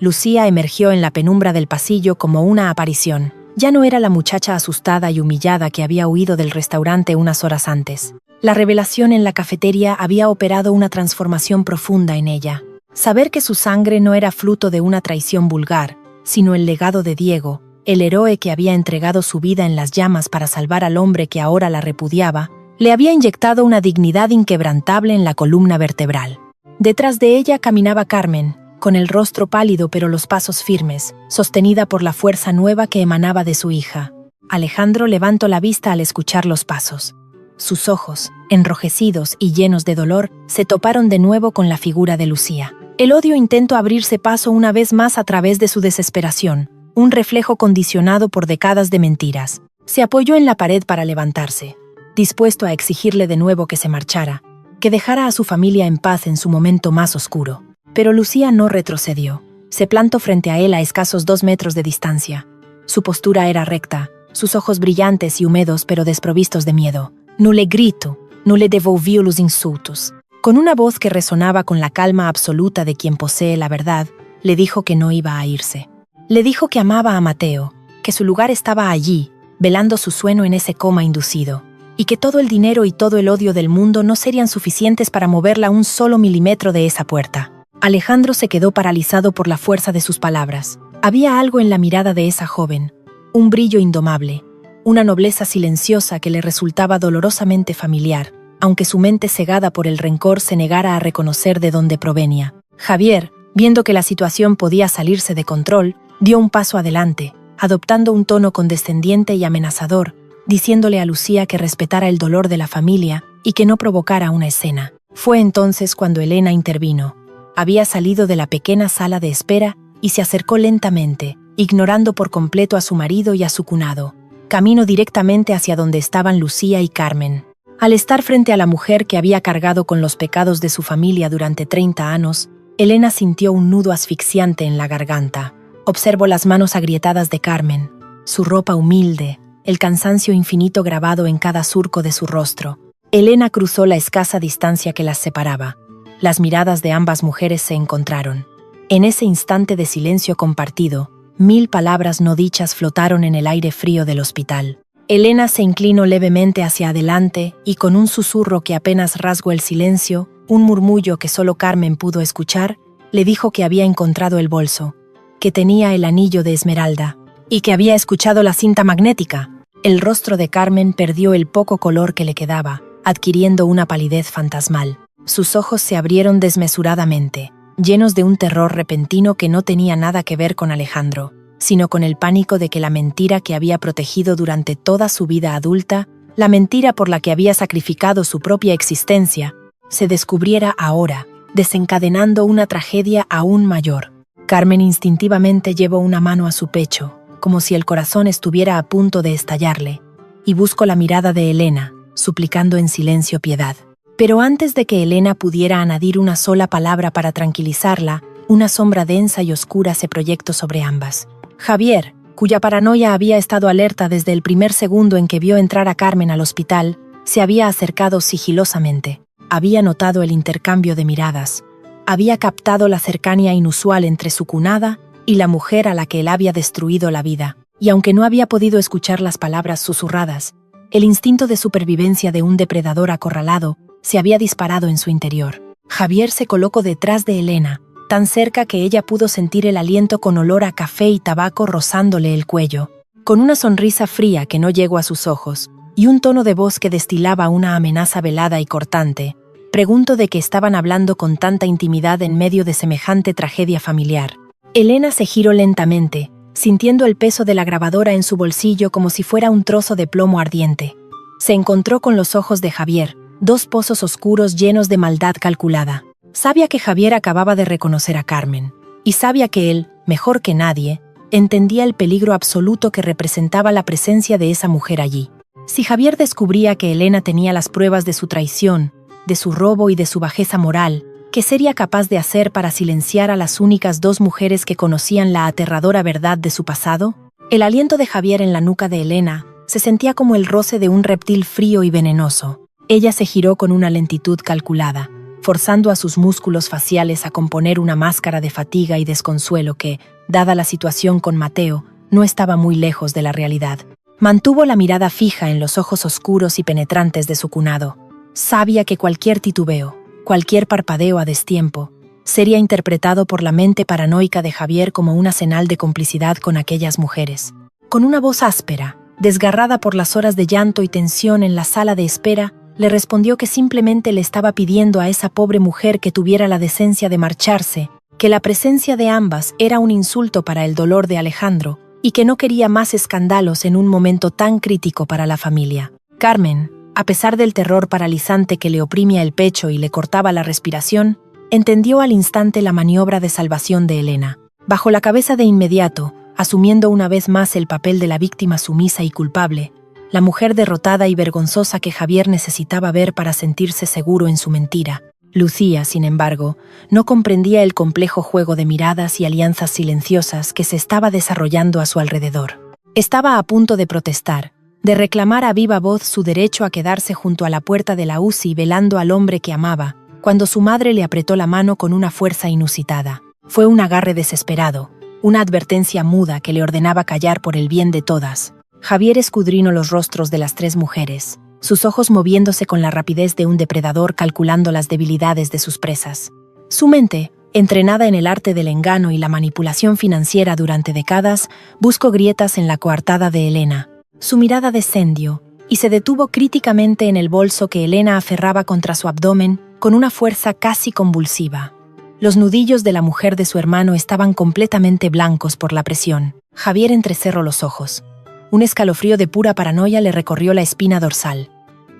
Lucía emergió en la penumbra del pasillo como una aparición. Ya no era la muchacha asustada y humillada que había huido del restaurante unas horas antes. La revelación en la cafetería había operado una transformación profunda en ella. Saber que su sangre no era fruto de una traición vulgar, sino el legado de Diego, el héroe que había entregado su vida en las llamas para salvar al hombre que ahora la repudiaba, le había inyectado una dignidad inquebrantable en la columna vertebral. Detrás de ella caminaba Carmen, con el rostro pálido pero los pasos firmes, sostenida por la fuerza nueva que emanaba de su hija. Alejandro levantó la vista al escuchar los pasos. Sus ojos, enrojecidos y llenos de dolor, se toparon de nuevo con la figura de Lucía. El odio intentó abrirse paso una vez más a través de su desesperación, un reflejo condicionado por décadas de mentiras. Se apoyó en la pared para levantarse, dispuesto a exigirle de nuevo que se marchara, que dejara a su familia en paz en su momento más oscuro. Pero Lucía no retrocedió. Se plantó frente a él a escasos 2 metros de distancia. Su postura era recta, sus ojos brillantes y húmedos pero desprovistos de miedo. No le gritó, no le devolvió los insultos. Con una voz que resonaba con la calma absoluta de quien posee la verdad, le dijo que no iba a irse. Le dijo que amaba a Mateo, que su lugar estaba allí, velando su sueño en ese coma inducido, y que todo el dinero y todo el odio del mundo no serían suficientes para moverla un solo milímetro de esa puerta. Alejandro se quedó paralizado por la fuerza de sus palabras. Había algo en la mirada de esa joven, un brillo indomable, una nobleza silenciosa que le resultaba dolorosamente familiar, aunque su mente cegada por el rencor se negara a reconocer de dónde provenía. Javier, viendo que la situación podía salirse de control, dio un paso adelante, adoptando un tono condescendiente y amenazador, diciéndole a Lucía que respetara el dolor de la familia y que no provocara una escena. Fue entonces cuando Elena intervino. Había salido de la pequeña sala de espera y se acercó lentamente, ignorando por completo a su marido y a su cunado. Camino directamente hacia donde estaban Lucía y Carmen. Al estar frente a la mujer que había cargado con los pecados de su familia durante 30 años, Elena sintió un nudo asfixiante en la garganta. Observó las manos agrietadas de Carmen, su ropa humilde, el cansancio infinito grabado en cada surco de su rostro. Elena cruzó la escasa distancia que las separaba. Las miradas de ambas mujeres se encontraron. En ese instante de silencio compartido, 1000 palabras no dichas flotaron en el aire frío del hospital. Elena se inclinó levemente hacia adelante y con un susurro que apenas rasgó el silencio, un murmullo que solo Carmen pudo escuchar, le dijo que había encontrado el bolso, que tenía el anillo de esmeralda y que había escuchado la cinta magnética. El rostro de Carmen perdió el poco color que le quedaba, adquiriendo una palidez fantasmal. Sus ojos se abrieron desmesuradamente, llenos de un terror repentino que no tenía nada que ver con Alejandro, sino con el pánico de que la mentira que había protegido durante toda su vida adulta, la mentira por la que había sacrificado su propia existencia, se descubriera ahora, desencadenando una tragedia aún mayor. Carmen instintivamente llevó una mano a su pecho, como si el corazón estuviera a punto de estallarle, y buscó la mirada de Elena, suplicando en silencio piedad. Pero antes de que Elena pudiera añadir una sola palabra para tranquilizarla, una sombra densa y oscura se proyectó sobre ambas. Javier, cuya paranoia había estado alerta desde el primer segundo en que vio entrar a Carmen al hospital, se había acercado sigilosamente. Había notado el intercambio de miradas. Había captado la cercanía inusual entre su cunada y la mujer a la que él había destruido la vida. Y aunque no había podido escuchar las palabras susurradas, el instinto de supervivencia de un depredador acorralado se había disparado en su interior. Javier se colocó detrás de Elena, tan cerca que ella pudo sentir el aliento con olor a café y tabaco rozándole el cuello. Con una sonrisa fría que no llegó a sus ojos, y un tono de voz que destilaba una amenaza velada y cortante, preguntó de qué estaban hablando con tanta intimidad en medio de semejante tragedia familiar. Elena se giró lentamente, sintiendo el peso de la grabadora en su bolsillo como si fuera un trozo de plomo ardiente. Se encontró con los ojos de Javier, 2 pozos oscuros llenos de maldad calculada. Sabía que Javier acababa de reconocer a Carmen, y sabía que él, mejor que nadie, entendía el peligro absoluto que representaba la presencia de esa mujer allí. Si Javier descubría que Elena tenía las pruebas de su traición, de su robo y de su bajeza moral, ¿Qué sería capaz de hacer para silenciar a las únicas dos mujeres que conocían la aterradora verdad de su pasado? El aliento de Javier en la nuca de Elena se sentía como el roce de un reptil frío y venenoso. Ella se giró con una lentitud calculada, forzando a sus músculos faciales a componer una máscara de fatiga y desconsuelo que, dada la situación con Mateo, no estaba muy lejos de la realidad. Mantuvo la mirada fija en los ojos oscuros y penetrantes de su cunado. Sabía que cualquier titubeo, cualquier parpadeo a destiempo, sería interpretado por la mente paranoica de Javier como una señal de complicidad con aquellas mujeres. Con una voz áspera, desgarrada por las horas de llanto y tensión en la sala de espera, le respondió que simplemente le estaba pidiendo a esa pobre mujer que tuviera la decencia de marcharse, que la presencia de ambas era un insulto para el dolor de Alejandro y que no quería más escándalos en un momento tan crítico para la familia. Carmen, a pesar del terror paralizante que le oprimía el pecho y le cortaba la respiración, entendió al instante la maniobra de salvación de Elena. Bajó la cabeza de inmediato, asumiendo una vez más el papel de la víctima sumisa y culpable, la mujer derrotada y vergonzosa que Javier necesitaba ver para sentirse seguro en su mentira. Lucía, sin embargo, no comprendía el complejo juego de miradas y alianzas silenciosas que se estaba desarrollando a su alrededor. Estaba a punto de protestar, de reclamar a viva voz su derecho a quedarse junto a la puerta de la UCI velando al hombre que amaba, cuando su madre le apretó la mano con una fuerza inusitada. Fue un agarre desesperado, una advertencia muda que le ordenaba callar por el bien de todas. Javier escudriñó los rostros de las tres mujeres, sus ojos moviéndose con la rapidez de un depredador calculando las debilidades de sus presas. Su mente, entrenada en el arte del engaño y la manipulación financiera durante décadas, buscó grietas en la coartada de Elena. Su mirada descendió y se detuvo críticamente en el bolso que Elena aferraba contra su abdomen con una fuerza casi convulsiva. Los nudillos de la mujer de su hermano estaban completamente blancos por la presión. Javier entrecerró los ojos. Un escalofrío de pura paranoia le recorrió la espina dorsal.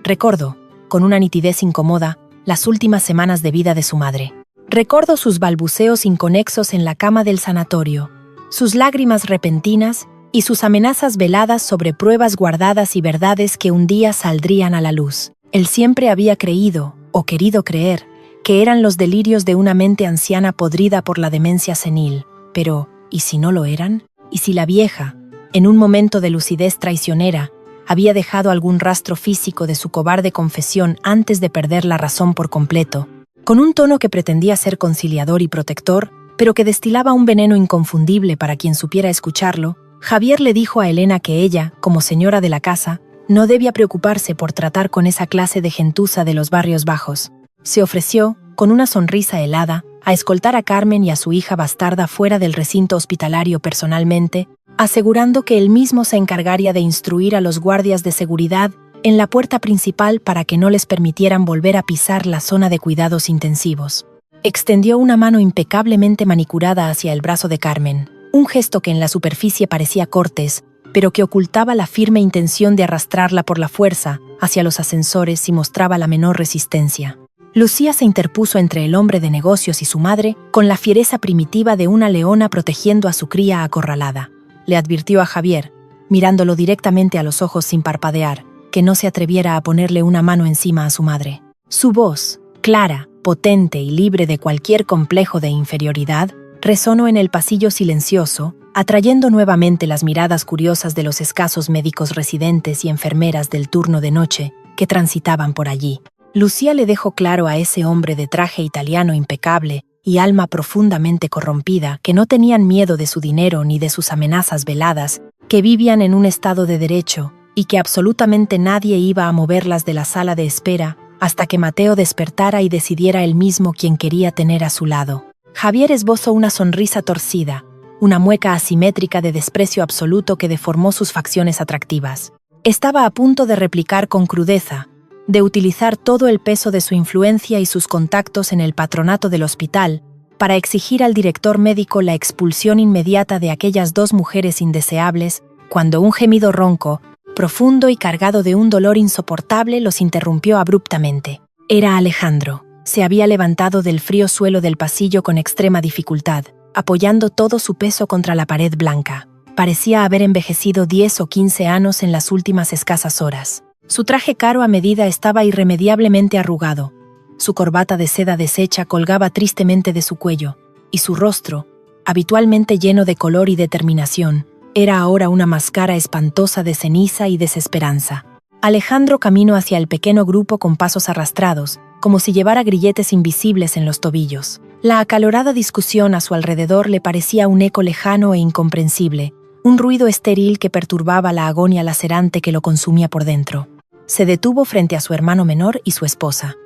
Recordó, con una nitidez incómoda, las últimas semanas de vida de su madre. Recordó sus balbuceos inconexos en la cama del sanatorio, sus lágrimas repentinas y sus amenazas veladas sobre pruebas guardadas y verdades que un día saldrían a la luz. Él siempre había creído, o querido creer, que eran los delirios de una mente anciana podrida por la demencia senil. Pero, ¿y si no lo eran? ¿Y si la vieja, en un momento de lucidez traicionera, había dejado algún rastro físico de su cobarde confesión antes de perder la razón por completo? Con un tono que pretendía ser conciliador y protector, pero que destilaba un veneno inconfundible para quien supiera escucharlo, Javier le dijo a Elena que ella, como señora de la casa, no debía preocuparse por tratar con esa clase de gentuza de los barrios bajos. Se ofreció, con una sonrisa helada, a escoltar a Carmen y a su hija bastarda fuera del recinto hospitalario personalmente, asegurando que él mismo se encargaría de instruir a los guardias de seguridad en la puerta principal para que no les permitieran volver a pisar la zona de cuidados intensivos. Extendió una mano impecablemente manicurada hacia el brazo de Carmen, un gesto que en la superficie parecía cortés, pero que ocultaba la firme intención de arrastrarla por la fuerza hacia los ascensores si mostraba la menor resistencia. Lucía se interpuso entre el hombre de negocios y su madre con la fiereza primitiva de una leona protegiendo a su cría acorralada. Le advirtió a Javier, mirándolo directamente a los ojos sin parpadear, que no se atreviera a ponerle una mano encima a su madre. Su voz, clara, potente y libre de cualquier complejo de inferioridad, resonó en el pasillo silencioso, atrayendo nuevamente las miradas curiosas de los escasos médicos residentes y enfermeras del turno de noche que transitaban por allí. Lucía le dejó claro a ese hombre de traje italiano impecable y alma profundamente corrompida que no tenían miedo de su dinero ni de sus amenazas veladas, que vivían en un estado de derecho y que absolutamente nadie iba a moverlas de la sala de espera hasta que Mateo despertara y decidiera él mismo quién quería tener a su lado. Javier esbozó una sonrisa torcida, una mueca asimétrica de desprecio absoluto que deformó sus facciones atractivas. Estaba a punto de replicar con crudeza, de utilizar todo el peso de su influencia y sus contactos en el patronato del hospital para exigir al director médico la expulsión inmediata de aquellas dos mujeres indeseables, cuando un gemido ronco, profundo y cargado de un dolor insoportable, los interrumpió abruptamente. Era Alejandro. Se había levantado del frío suelo del pasillo con extrema dificultad, apoyando todo su peso contra la pared blanca. Parecía haber envejecido 10 o 15 años en las últimas escasas horas. Su traje caro a medida estaba irremediablemente arrugado, Su corbata de seda deshecha colgaba tristemente de su cuello, y su rostro, habitualmente lleno de color y determinación, era ahora una máscara espantosa de ceniza y desesperanza. Alejandro caminó hacia el pequeño grupo con pasos arrastrados, como si llevara grilletes invisibles en los tobillos. La acalorada discusión a su alrededor le parecía un eco lejano e incomprensible, un ruido estéril que perturbaba la agonía lacerante que lo consumía por dentro. Se detuvo frente a su hermano menor y su esposa.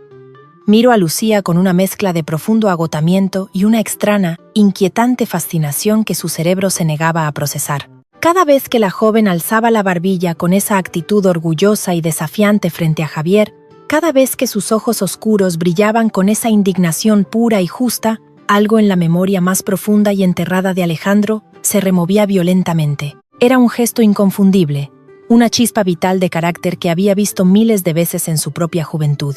Miró a Lucía con una mezcla de profundo agotamiento y una extraña, inquietante fascinación que su cerebro se negaba a procesar. Cada vez que la joven alzaba la barbilla con esa actitud orgullosa y desafiante frente a Javier, cada vez que sus ojos oscuros brillaban con esa indignación pura y justa, algo en la memoria más profunda y enterrada de Alejandro se removía violentamente. Era un gesto inconfundible, una chispa vital de carácter que había visto miles de veces en su propia juventud.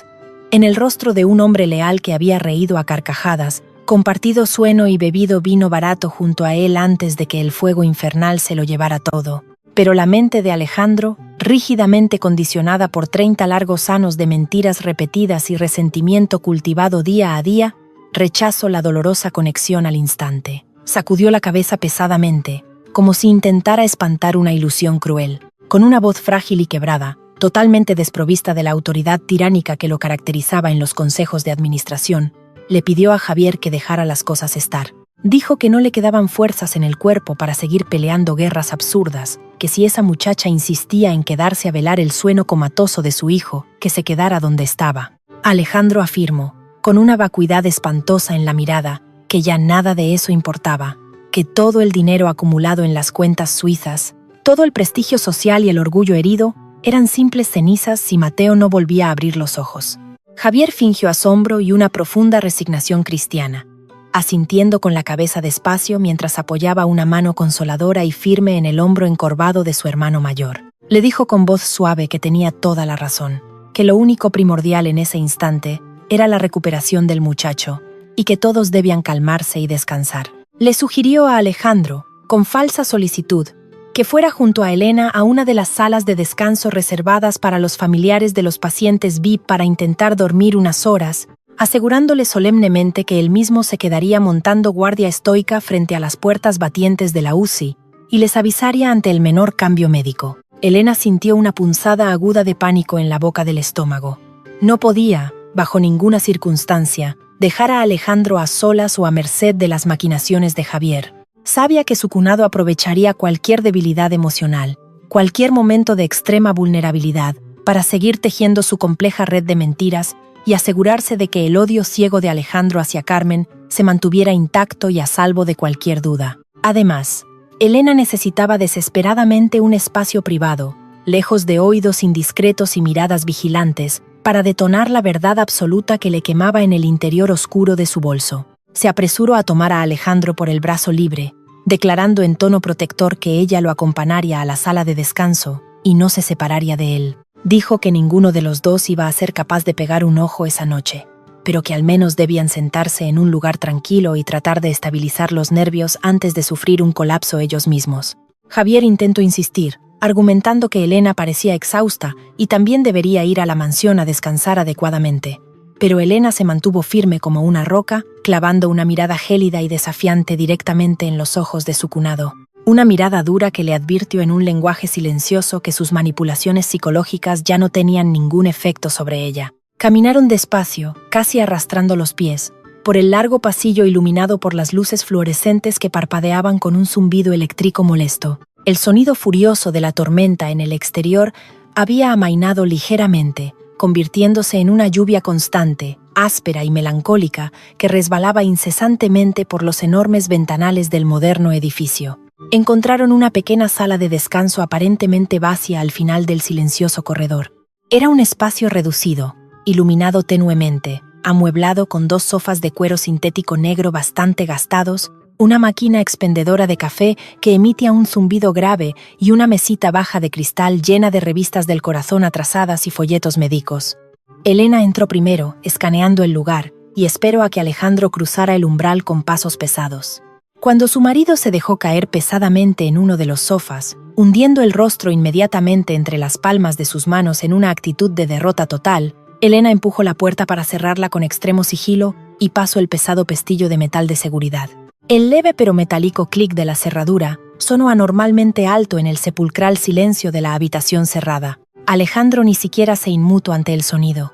En el rostro de un hombre leal que había reído a carcajadas, compartido sueño y bebido vino barato junto a él antes de que el fuego infernal se lo llevara todo. Pero la mente de Alejandro, rígidamente condicionada por 30 largos años de mentiras repetidas y resentimiento cultivado día a día, rechazó la dolorosa conexión al instante. Sacudió la cabeza pesadamente, como si intentara espantar una ilusión cruel. Con una voz frágil y quebrada, totalmente desprovista de la autoridad tiránica que lo caracterizaba en los consejos de administración, le pidió a Javier que dejara las cosas estar. Dijo que no le quedaban fuerzas en el cuerpo para seguir peleando guerras absurdas, que si esa muchacha insistía en quedarse a velar el sueño comatoso de su hijo, que se quedara donde estaba. Alejandro afirmó, con una vacuidad espantosa en la mirada, que ya nada de eso importaba, que todo el dinero acumulado en las cuentas suizas, todo el prestigio social y el orgullo herido, eran simples cenizas si Mateo no volvía a abrir los ojos. Javier fingió asombro y una profunda resignación cristiana, asintiendo con la cabeza despacio mientras apoyaba una mano consoladora y firme en el hombro encorvado de su hermano mayor. Le dijo con voz suave que tenía toda la razón, que lo único primordial en ese instante era la recuperación del muchacho, y que todos debían calmarse y descansar. Le sugirió a Alejandro, con falsa solicitud, que fuera junto a Elena a una de las salas de descanso reservadas para los familiares de los pacientes VIP para intentar dormir unas horas, asegurándole solemnemente que él mismo se quedaría montando guardia estoica frente a las puertas batientes de la UCI y les avisaría ante el menor cambio médico. Elena sintió una punzada aguda de pánico en la boca del estómago. No podía, bajo ninguna circunstancia, dejar a Alejandro a solas o a merced de las maquinaciones de Javier. Sabía que su cunado aprovecharía cualquier debilidad emocional, cualquier momento de extrema vulnerabilidad, para seguir tejiendo su compleja red de mentiras y asegurarse de que el odio ciego de Alejandro hacia Carmen se mantuviera intacto y a salvo de cualquier duda. Además, Elena necesitaba desesperadamente un espacio privado, lejos de oídos indiscretos y miradas vigilantes, para detonar la verdad absoluta que le quemaba en el interior oscuro de su bolso. Se apresuró a tomar a Alejandro por el brazo libre, declarando en tono protector que ella lo acompañaría a la sala de descanso y no se separaría de él. Dijo que ninguno de los dos iba a ser capaz de pegar un ojo esa noche, pero que al menos debían sentarse en un lugar tranquilo y tratar de estabilizar los nervios antes de sufrir un colapso ellos mismos. Javier intentó insistir, argumentando que Elena parecía exhausta y también debería ir a la mansión a descansar adecuadamente. Pero Elena se mantuvo firme como una roca, clavando una mirada gélida y desafiante directamente en los ojos de su cunado. Una mirada dura que le advirtió en un lenguaje silencioso que sus manipulaciones psicológicas ya no tenían ningún efecto sobre ella. Caminaron despacio, casi arrastrando los pies, por el largo pasillo iluminado por las luces fluorescentes que parpadeaban con un zumbido eléctrico molesto. El sonido furioso de la tormenta en el exterior había amainado ligeramente, convirtiéndose en una lluvia constante, áspera y melancólica que resbalaba incesantemente por los enormes ventanales del moderno edificio. Encontraron una pequeña sala de descanso aparentemente vacía al final del silencioso corredor. Era un espacio reducido, iluminado tenuemente, amueblado con 2 sofás de cuero sintético negro bastante gastados, una máquina expendedora de café que emitía un zumbido grave y una mesita baja de cristal llena de revistas del corazón atrasadas y folletos médicos. Elena entró primero, escaneando el lugar, y esperó a que Alejandro cruzara el umbral con pasos pesados. Cuando su marido se dejó caer pesadamente en uno de los sofás, hundiendo el rostro inmediatamente entre las palmas de sus manos en una actitud de derrota total, Elena empujó la puerta para cerrarla con extremo sigilo y pasó el pesado pestillo de metal de seguridad. El leve pero metálico clic de la cerradura sonó anormalmente alto en el sepulcral silencio de la habitación cerrada. Alejandro ni siquiera se inmutó ante el sonido.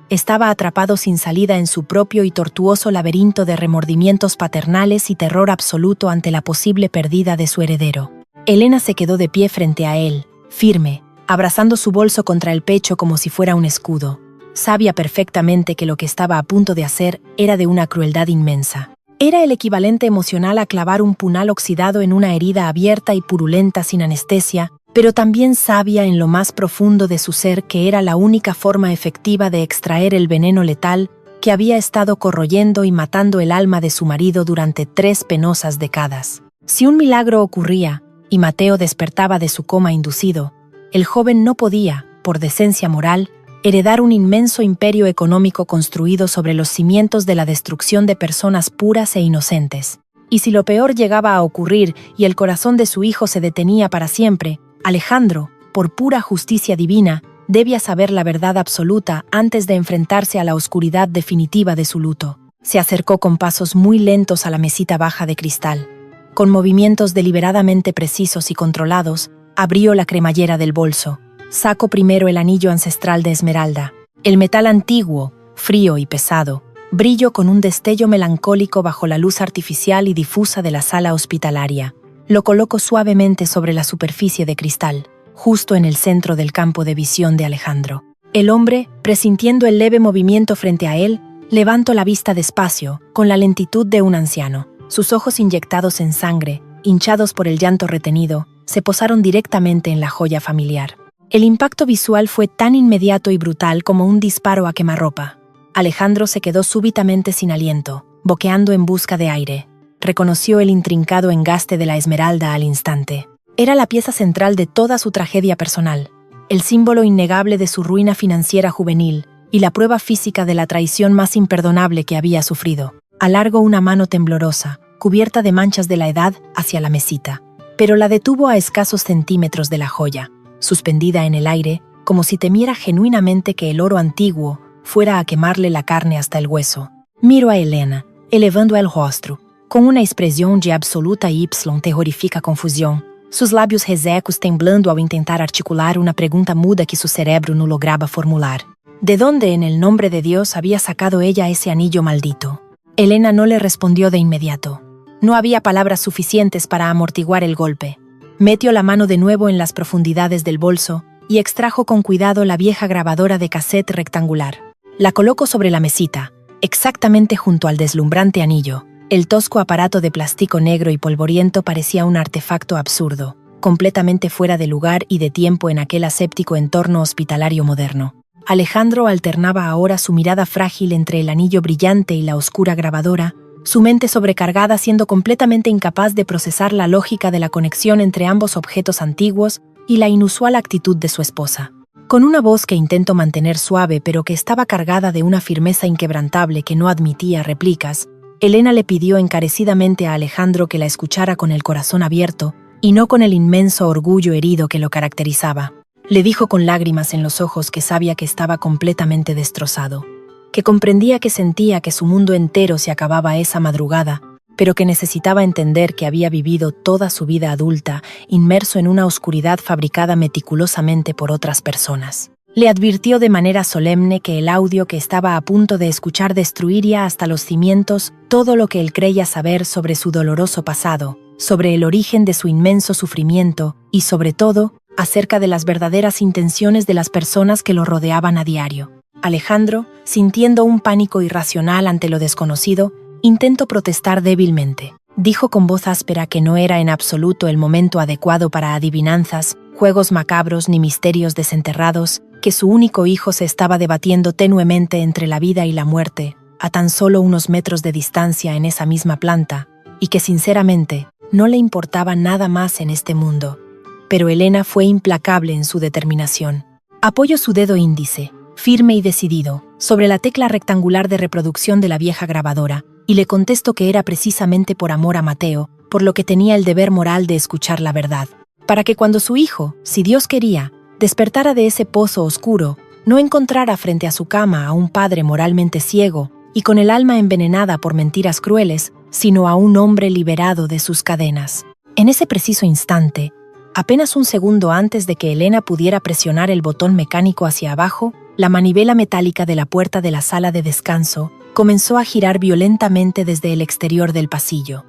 Estaba atrapado sin salida en su propio y tortuoso laberinto de remordimientos paternales y terror absoluto ante la posible pérdida de su heredero. Elena se quedó de pie frente a él, firme, abrazando su bolso contra el pecho como si fuera un escudo. Sabía perfectamente que lo que estaba a punto de hacer era de una crueldad inmensa. Era el equivalente emocional a clavar un punal oxidado en una herida abierta y purulenta sin anestesia, pero también sabía en lo más profundo de su ser que era la única forma efectiva de extraer el veneno letal que había estado corroyendo y matando el alma de su marido durante 3 penosas décadas. Si un milagro ocurría, y Mateo despertaba de su coma inducido, el joven no podía, por decencia moral, heredar un inmenso imperio económico construido sobre los cimientos de la destrucción de personas puras e inocentes. Y si lo peor llegaba a ocurrir y el corazón de su hijo se detenía para siempre, Alejandro, por pura justicia divina, debía saber la verdad absoluta antes de enfrentarse a la oscuridad definitiva de su luto. Se acercó con pasos muy lentos a la mesita baja de cristal. Con movimientos deliberadamente precisos y controlados, abrió la cremallera del bolso. Sacó primero el anillo ancestral de esmeralda. El metal antiguo, frío y pesado, brilló con un destello melancólico bajo la luz artificial y difusa de la sala hospitalaria. Lo colocó suavemente sobre la superficie de cristal, justo en el centro del campo de visión de Alejandro. El hombre, presintiendo el leve movimiento frente a él, levantó la vista despacio, con la lentitud de un anciano. Sus ojos inyectados en sangre, hinchados por el llanto retenido, se posaron directamente en la joya familiar. El impacto visual fue tan inmediato y brutal como un disparo a quemarropa. Alejandro se quedó súbitamente sin aliento, boqueando en busca de aire. Reconoció el intrincado engaste de la esmeralda al instante. Era la pieza central de toda su tragedia personal, el símbolo innegable de su ruina financiera juvenil y la prueba física de la traición más imperdonable que había sufrido. Alargó una mano temblorosa, cubierta de manchas de la edad, hacia la mesita, pero la detuvo a escasos centímetros de la joya, suspendida en el aire, como si temiera genuinamente que el oro antiguo fuera a quemarle la carne hasta el hueso. Miró a Elena, elevando el rostro, con una expresión de absoluta y terrorífica confusión, sus labios resecos temblando al intentar articular una pregunta muda que su cerebro no lograba formular. ¿De dónde en el nombre de Dios había sacado ella ese anillo maldito? Elena no le respondió de inmediato. No había palabras suficientes para amortiguar el golpe. Metió la mano de nuevo en las profundidades del bolso y extrajo con cuidado la vieja grabadora de cassette rectangular. La colocó sobre la mesita, exactamente junto al deslumbrante anillo. El tosco aparato de plástico negro y polvoriento parecía un artefacto absurdo, completamente fuera de lugar y de tiempo en aquel aséptico entorno hospitalario moderno. Alejandro alternaba ahora su mirada frágil entre el anillo brillante y la oscura grabadora, su mente sobrecargada siendo completamente incapaz de procesar la lógica de la conexión entre ambos objetos antiguos y la inusual actitud de su esposa. Con una voz que intentó mantener suave pero que estaba cargada de una firmeza inquebrantable que no admitía réplicas, Elena le pidió encarecidamente a Alejandro que la escuchara con el corazón abierto y no con el inmenso orgullo herido que lo caracterizaba. Le dijo con lágrimas en los ojos que sabía que estaba completamente destrozado, que comprendía que sentía que su mundo entero se acababa esa madrugada, pero que necesitaba entender que había vivido toda su vida adulta inmerso en una oscuridad fabricada meticulosamente por otras personas. Le advirtió de manera solemne que el audio que estaba a punto de escuchar destruiría hasta los cimientos todo lo que él creía saber sobre su doloroso pasado, sobre el origen de su inmenso sufrimiento y, sobre todo, acerca de las verdaderas intenciones de las personas que lo rodeaban a diario. Alejandro, sintiendo un pánico irracional ante lo desconocido, intentó protestar débilmente. Dijo con voz áspera que no era en absoluto el momento adecuado para adivinanzas, juegos macabros ni misterios desenterrados, que su único hijo se estaba debatiendo tenuemente entre la vida y la muerte, a tan solo unos metros de distancia en esa misma planta, y que sinceramente no le importaba nada más en este mundo. Pero Elena fue implacable en su determinación. Apoyó su dedo índice, firme y decidido, sobre la tecla rectangular de reproducción de la vieja grabadora, y le contestó que era precisamente por amor a Mateo, por lo que tenía el deber moral de escuchar la verdad, para que cuando su hijo, si Dios quería, despertara de ese pozo oscuro, no encontrara frente a su cama a un padre moralmente ciego y con el alma envenenada por mentiras crueles, sino a un hombre liberado de sus cadenas. En ese preciso instante, apenas un segundo antes de que Elena pudiera presionar el botón mecánico hacia abajo, la manivela metálica de la puerta de la sala de descanso comenzó a girar violentamente desde el exterior del pasillo.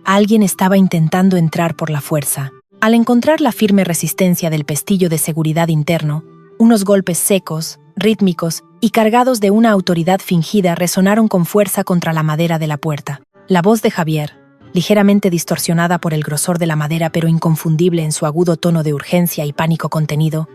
Alguien estaba intentando entrar por la fuerza. Al encontrar la firme resistencia del pestillo de seguridad interno, unos golpes secos, rítmicos y cargados de una autoridad fingida resonaron con fuerza contra la madera de la puerta. La voz de Javier, ligeramente distorsionada por el grosor de la madera pero inconfundible en su agudo tono de urgencia y pánico contenido,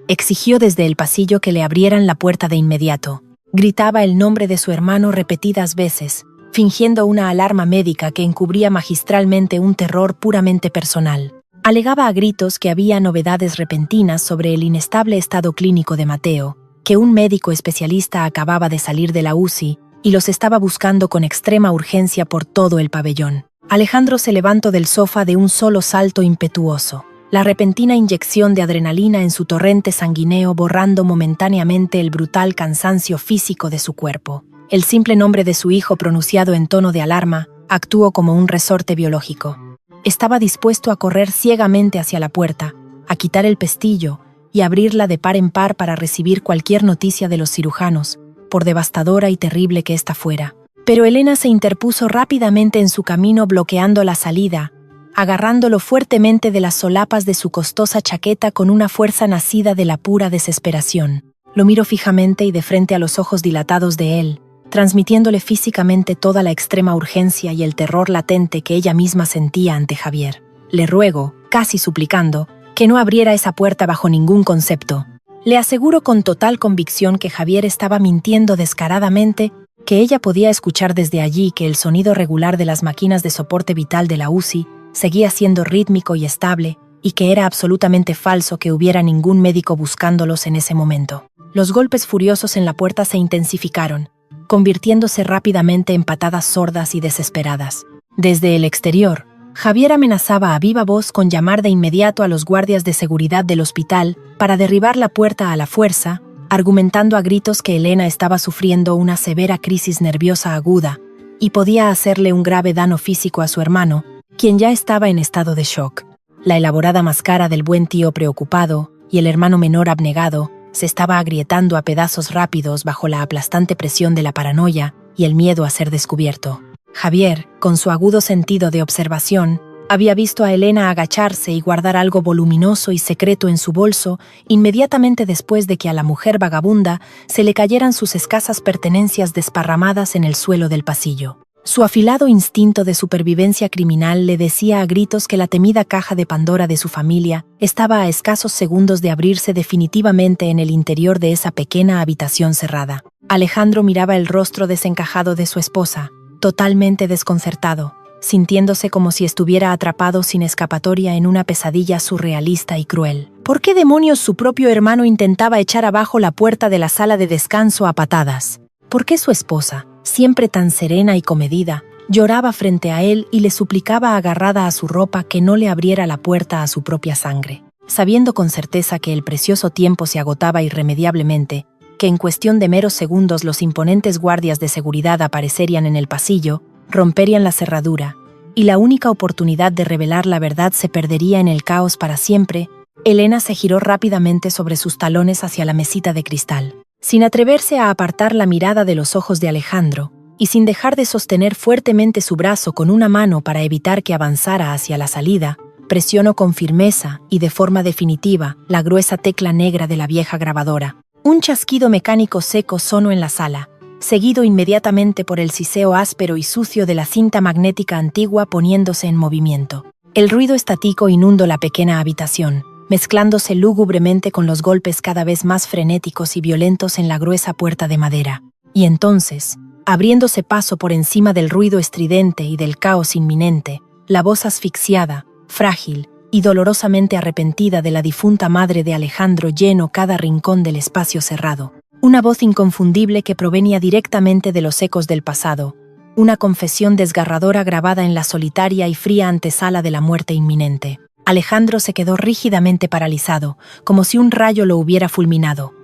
exigió desde el pasillo que le abrieran la puerta de inmediato. Gritaba el nombre de su hermano repetidas veces, fingiendo una alarma médica que encubría magistralmente un terror puramente personal. Alegaba a gritos que había novedades repentinas sobre el inestable estado clínico de Mateo, que un médico especialista acababa de salir de la UCI y los estaba buscando con extrema urgencia por todo el pabellón. Alejandro se levantó del sofá de un solo salto impetuoso. La repentina inyección de adrenalina en su torrente sanguíneo borrando momentáneamente el brutal cansancio físico de su cuerpo. El simple nombre de su hijo pronunciado en tono de alarma actuó como un resorte biológico. Estaba dispuesto a correr ciegamente hacia la puerta, a quitar el pestillo y abrirla de par en par para recibir cualquier noticia de los cirujanos, por devastadora y terrible que ésta fuera. Pero Elena se interpuso rápidamente en su camino bloqueando la salida, agarrándolo fuertemente de las solapas de su costosa chaqueta con una fuerza nacida de la pura desesperación. Lo miró fijamente y de frente a los ojos dilatados de él, transmitiéndole físicamente toda la extrema urgencia y el terror latente que ella misma sentía ante Javier. Le ruego, casi suplicando, que no abriera esa puerta bajo ningún concepto. Le aseguro con total convicción que Javier estaba mintiendo descaradamente, que ella podía escuchar desde allí que el sonido regular de las máquinas de soporte vital de la UCI seguía siendo rítmico y estable, y que era absolutamente falso que hubiera ningún médico buscándolos en ese momento. Los golpes furiosos en la puerta se intensificaron, convirtiéndose rápidamente en patadas sordas y desesperadas. Desde el exterior, Javier amenazaba a viva voz con llamar de inmediato a los guardias de seguridad del hospital para derribar la puerta a la fuerza, argumentando a gritos que Elena estaba sufriendo una severa crisis nerviosa aguda y podía hacerle un grave daño físico a su hermano, quien ya estaba en estado de shock. La elaborada máscara del buen tío preocupado y el hermano menor abnegado se estaba agrietando a pedazos rápidos bajo la aplastante presión de la paranoia y el miedo a ser descubierto. Javier, con su agudo sentido de observación, había visto a Elena agacharse y guardar algo voluminoso y secreto en su bolso inmediatamente después de que a la mujer vagabunda se le cayeran sus escasas pertenencias desparramadas en el suelo del pasillo. Su afilado instinto de supervivencia criminal le decía a gritos que la temida caja de Pandora de su familia estaba a escasos segundos de abrirse definitivamente en el interior de esa pequeña habitación cerrada. Alejandro miraba el rostro desencajado de su esposa, totalmente desconcertado, sintiéndose como si estuviera atrapado sin escapatoria en una pesadilla surrealista y cruel. ¿Por qué demonios su propio hermano intentaba echar abajo la puerta de la sala de descanso a patadas? ¿Por qué su esposa, siempre tan serena y comedida, lloraba frente a él y le suplicaba agarrada a su ropa que no le abriera la puerta a su propia sangre? Sabiendo con certeza que el precioso tiempo se agotaba irremediablemente, que en cuestión de meros segundos los imponentes guardias de seguridad aparecerían en el pasillo, romperían la cerradura, y la única oportunidad de revelar la verdad se perdería en el caos para siempre, Elena se giró rápidamente sobre sus talones hacia la mesita de cristal. Sin atreverse a apartar la mirada de los ojos de Alejandro, y sin dejar de sostener fuertemente su brazo con una mano para evitar que avanzara hacia la salida, presionó con firmeza y de forma definitiva la gruesa tecla negra de la vieja grabadora. Un chasquido mecánico seco sonó en la sala, seguido inmediatamente por el siseo áspero y sucio de la cinta magnética antigua poniéndose en movimiento. El ruido estático inundó la pequeña habitación, mezclándose lúgubremente con los golpes cada vez más frenéticos y violentos en la gruesa puerta de madera. Y entonces, abriéndose paso por encima del ruido estridente y del caos inminente, la voz asfixiada, frágil y dolorosamente arrepentida de la difunta madre de Alejandro llenó cada rincón del espacio cerrado. Una voz inconfundible que provenía directamente de los ecos del pasado, una confesión desgarradora grabada en la solitaria y fría antesala de la muerte inminente. Alejandro se quedó rígidamente paralizado, como si un rayo lo hubiera fulminado.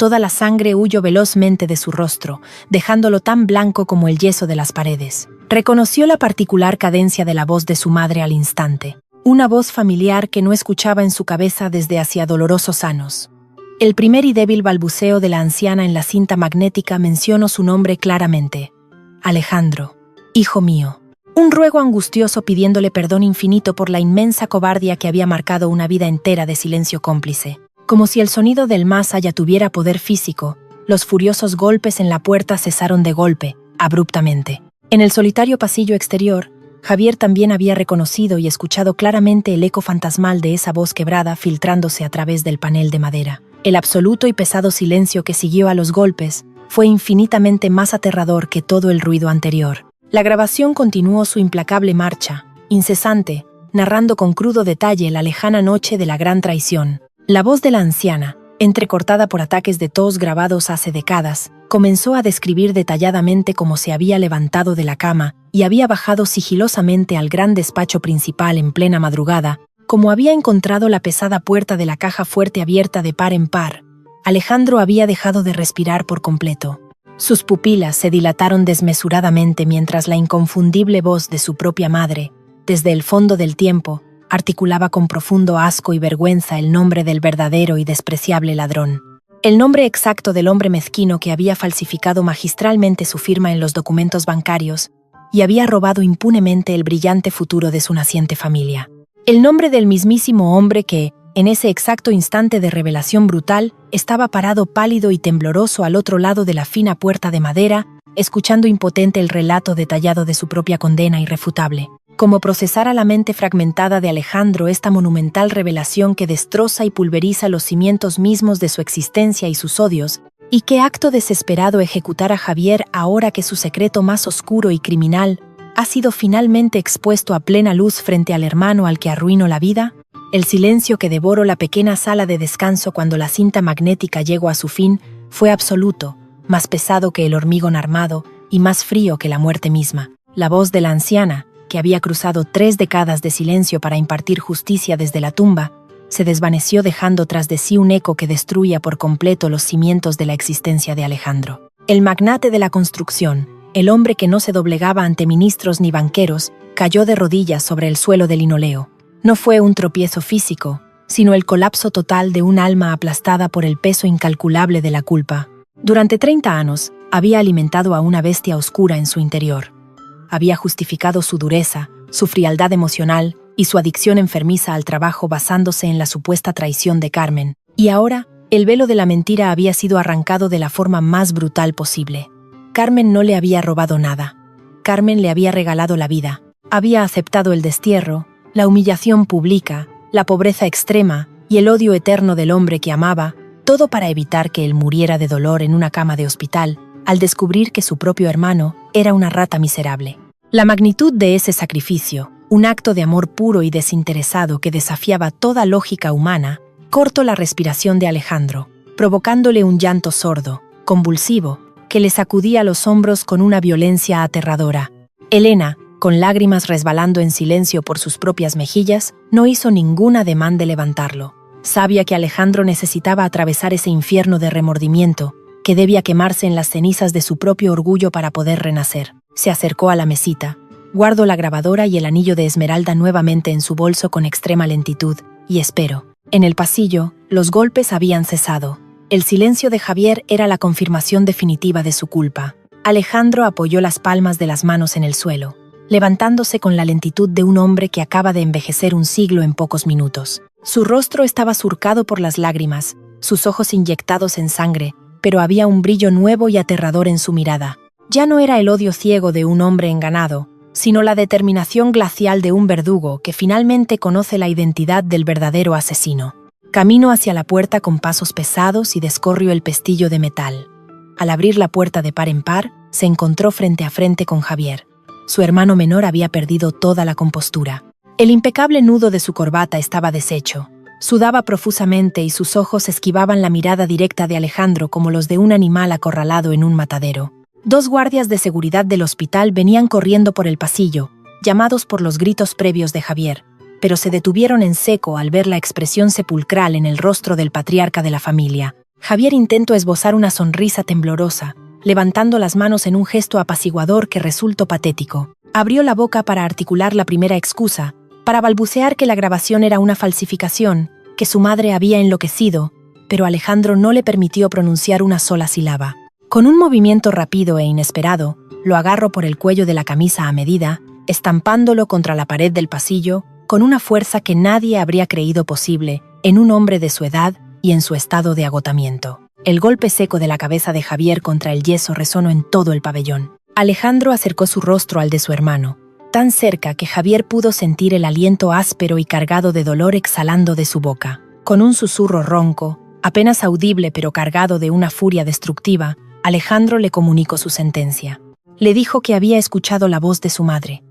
Toda la sangre huyó velozmente de su rostro, dejándolo tan blanco como el yeso de las paredes. Reconoció la particular cadencia de la voz de su madre al instante, una voz familiar que no escuchaba en su cabeza desde hacía dolorosos años. El primer y débil balbuceo de la anciana en la cinta magnética mencionó su nombre claramente. Alejandro, hijo mío. Un ruego angustioso pidiéndole perdón infinito por la inmensa cobardía que había marcado una vida entera de silencio cómplice. Como si el sonido del más allá tuviera poder físico, los furiosos golpes en la puerta cesaron de golpe, abruptamente. En el solitario pasillo exterior, Javier también había reconocido y escuchado claramente el eco fantasmal de esa voz quebrada filtrándose a través del panel de madera. El absoluto y pesado silencio que siguió a los golpes fue infinitamente más aterrador que todo el ruido anterior. La grabación continuó su implacable marcha, incesante, narrando con crudo detalle la lejana noche de la gran traición. La voz de la anciana, entrecortada por ataques de tos grabados hace décadas, comenzó a describir detalladamente cómo se había levantado de la cama y había bajado sigilosamente al gran despacho principal en plena madrugada, cómo había encontrado la pesada puerta de la caja fuerte abierta de par en par. Alejandro había dejado de respirar por completo. Sus pupilas se dilataron desmesuradamente mientras la inconfundible voz de su propia madre, desde el fondo del tiempo, articulaba con profundo asco y vergüenza el nombre del verdadero y despreciable ladrón. El nombre exacto del hombre mezquino que había falsificado magistralmente su firma en los documentos bancarios y había robado impunemente el brillante futuro de su naciente familia. El nombre del mismísimo hombre que, en ese exacto instante de revelación brutal, estaba parado pálido y tembloroso al otro lado de la fina puerta de madera, escuchando impotente el relato detallado de su propia condena irrefutable. Cómo procesar a la mente fragmentada de Alejandro esta monumental revelación que destroza y pulveriza los cimientos mismos de su existencia y sus odios, y qué acto desesperado ejecutar a Javier ahora que su secreto más oscuro y criminal ha sido finalmente expuesto a plena luz frente al hermano al que arruinó la vida. El silencio que devoró la pequeña sala de descanso cuando la cinta magnética llegó a su fin fue absoluto, más pesado que el hormigón armado y más frío que la muerte misma. La voz de la anciana, que había cruzado 3 décadas de silencio para impartir justicia desde la tumba, se desvaneció dejando tras de sí un eco que destruía por completo los cimientos de la existencia de Alejandro. El magnate de la construcción, el hombre que no se doblegaba ante ministros ni banqueros, cayó de rodillas sobre el suelo de linoleo. No fue un tropiezo físico, sino el colapso total de un alma aplastada por el peso incalculable de la culpa. Durante 30 años, había alimentado a una bestia oscura en su interior. Había justificado su dureza, su frialdad emocional y su adicción enfermiza al trabajo basándose en la supuesta traición de Carmen. Y ahora, el velo de la mentira había sido arrancado de la forma más brutal posible. Carmen no le había robado nada. Carmen le había regalado la vida. Había aceptado el destierro, la humillación pública, la pobreza extrema y el odio eterno del hombre que amaba, todo para evitar que él muriera de dolor en una cama de hospital, al descubrir que su propio hermano era una rata miserable. La magnitud de ese sacrificio, un acto de amor puro y desinteresado que desafiaba toda lógica humana, cortó la respiración de Alejandro, provocándole un llanto sordo, convulsivo, que le sacudía los hombros con una violencia aterradora. Elena, con lágrimas resbalando en silencio por sus propias mejillas, no hizo ningún ademán de levantarlo. Sabía que Alejandro necesitaba atravesar ese infierno de remordimiento, que debía quemarse en las cenizas de su propio orgullo para poder renacer. Se acercó a la mesita, guardó la grabadora y el anillo de esmeralda nuevamente en su bolso con extrema lentitud, y esperó. En el pasillo, los golpes habían cesado. El silencio de Javier era la confirmación definitiva de su culpa. Alejandro apoyó las palmas de las manos en el suelo, levantándose con la lentitud de un hombre que acaba de envejecer un siglo en pocos minutos. Su rostro estaba surcado por las lágrimas, sus ojos inyectados en sangre, pero había un brillo nuevo y aterrador en su mirada. Ya no era el odio ciego de un hombre enganado, sino la determinación glacial de un verdugo que finalmente conoce la identidad del verdadero asesino. Caminó hacia la puerta con pasos pesados y descorrió el pestillo de metal. Al abrir la puerta de par en par, se encontró frente a frente con Javier. Su hermano menor había perdido toda la compostura. El impecable nudo de su corbata estaba deshecho. Sudaba profusamente y sus ojos esquivaban la mirada directa de Alejandro como los de un animal acorralado en un matadero. 2 guardias de seguridad del hospital venían corriendo por el pasillo, llamados por los gritos previos de Javier, pero se detuvieron en seco al ver la expresión sepulcral en el rostro del patriarca de la familia. Javier intentó esbozar una sonrisa temblorosa, levantando las manos en un gesto apaciguador que resultó patético. Abrió la boca para articular la primera excusa, para balbucear que la grabación era una falsificación, que su madre había enloquecido, pero Alejandro no le permitió pronunciar una sola sílaba. Con un movimiento rápido e inesperado, lo agarró por el cuello de la camisa a medida, estampándolo contra la pared del pasillo, con una fuerza que nadie habría creído posible en un hombre de su edad y en su estado de agotamiento. El golpe seco de la cabeza de Javier contra el yeso resonó en todo el pabellón. Alejandro acercó su rostro al de su hermano, tan cerca que Javier pudo sentir el aliento áspero y cargado de dolor exhalando de su boca. Con un susurro ronco, apenas audible pero cargado de una furia destructiva, Alejandro le comunicó su sentencia. Le dijo que había escuchado la voz de su madre.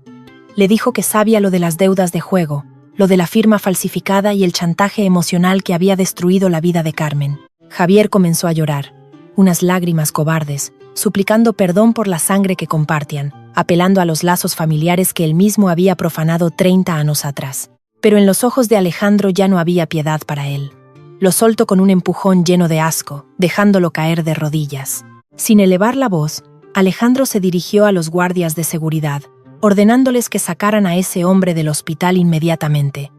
Le dijo que sabía lo de las deudas de juego, lo de la firma falsificada y el chantaje emocional que había destruido la vida de Carmen. Javier comenzó a llorar, unas lágrimas cobardes, suplicando perdón por la sangre que compartían, apelando a los lazos familiares que él mismo había profanado 30 años atrás. Pero en los ojos de Alejandro ya no había piedad para él. Lo soltó con un empujón lleno de asco, dejándolo caer de rodillas. Sin elevar la voz, Alejandro se dirigió a los guardias de seguridad, ordenándoles que sacaran a ese hombre del hospital inmediatamente,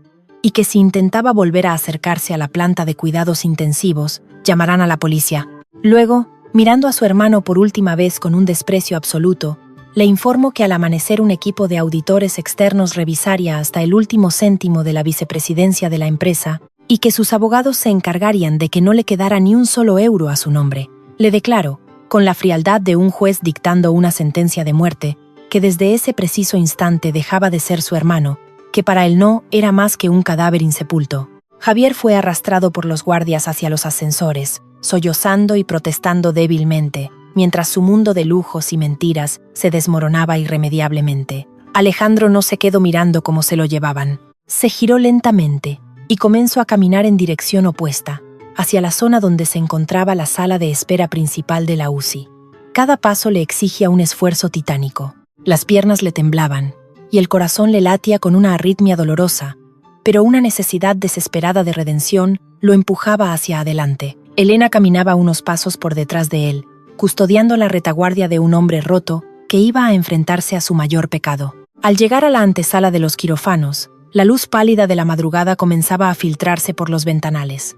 y que si intentaba volver a acercarse a la planta de cuidados intensivos, llamaran a la policía. Luego, mirando a su hermano por última vez con un desprecio absoluto, le informó que al amanecer un equipo de auditores externos revisaría hasta el último céntimo de la vicepresidencia de la empresa y que sus abogados se encargarían de que no le quedara ni un solo euro a su nombre. Le declaró, con la frialdad de un juez dictando una sentencia de muerte, que desde ese preciso instante dejaba de ser su hermano, que para él no era más que un cadáver insepulto. Javier fue arrastrado por los guardias hacia los ascensores, sollozando y protestando débilmente, mientras su mundo de lujos y mentiras se desmoronaba irremediablemente. Alejandro no se quedó mirando cómo se lo llevaban. Se giró lentamente y comenzó a caminar en dirección opuesta, hacia la zona donde se encontraba la sala de espera principal de la UCI. Cada paso le exigía un esfuerzo titánico. Las piernas le temblaban y el corazón le latía con una arritmia dolorosa, pero una necesidad desesperada de redención lo empujaba hacia adelante. Elena caminaba unos pasos por detrás de él, custodiando la retaguardia de un hombre roto que iba a enfrentarse a su mayor pecado. Al llegar a la antesala de los quirófanos, la luz pálida de la madrugada comenzaba a filtrarse por los ventanales.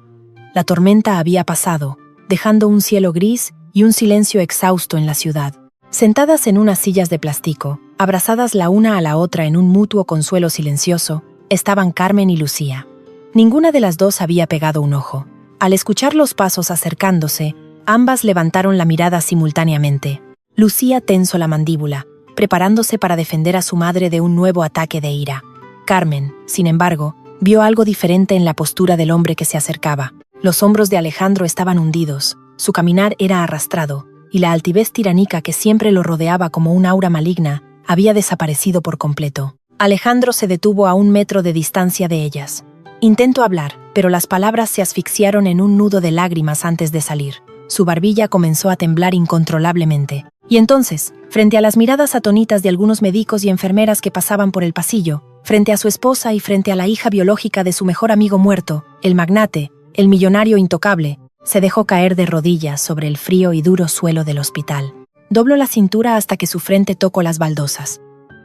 La tormenta había pasado, dejando un cielo gris y un silencio exhausto en la ciudad. Sentadas en unas sillas de plástico, abrazadas la una a la otra en un mutuo consuelo silencioso, estaban Carmen y Lucía. Ninguna de las dos había pegado un ojo. Al escuchar los pasos acercándose, ambas levantaron la mirada simultáneamente. Lucía tensó la mandíbula, preparándose para defender a su madre de un nuevo ataque de ira. Carmen, sin embargo, vio algo diferente en la postura del hombre que se acercaba. Los hombros de Alejandro estaban hundidos, su caminar era arrastrado, y la altivez tiránica que siempre lo rodeaba como un aura maligna había desaparecido por completo. Alejandro se detuvo a 1 metro de distancia de ellas. Intentó hablar, pero las palabras se asfixiaron en un nudo de lágrimas antes de salir. Su barbilla comenzó a temblar incontrolablemente. Y entonces, frente a las miradas atónitas de algunos médicos y enfermeras que pasaban por el pasillo, frente a su esposa y frente a la hija biológica de su mejor amigo muerto, el magnate, el millonario intocable, se dejó caer de rodillas sobre el frío y duro suelo del hospital. Dobló la cintura hasta que su frente tocó las baldosas.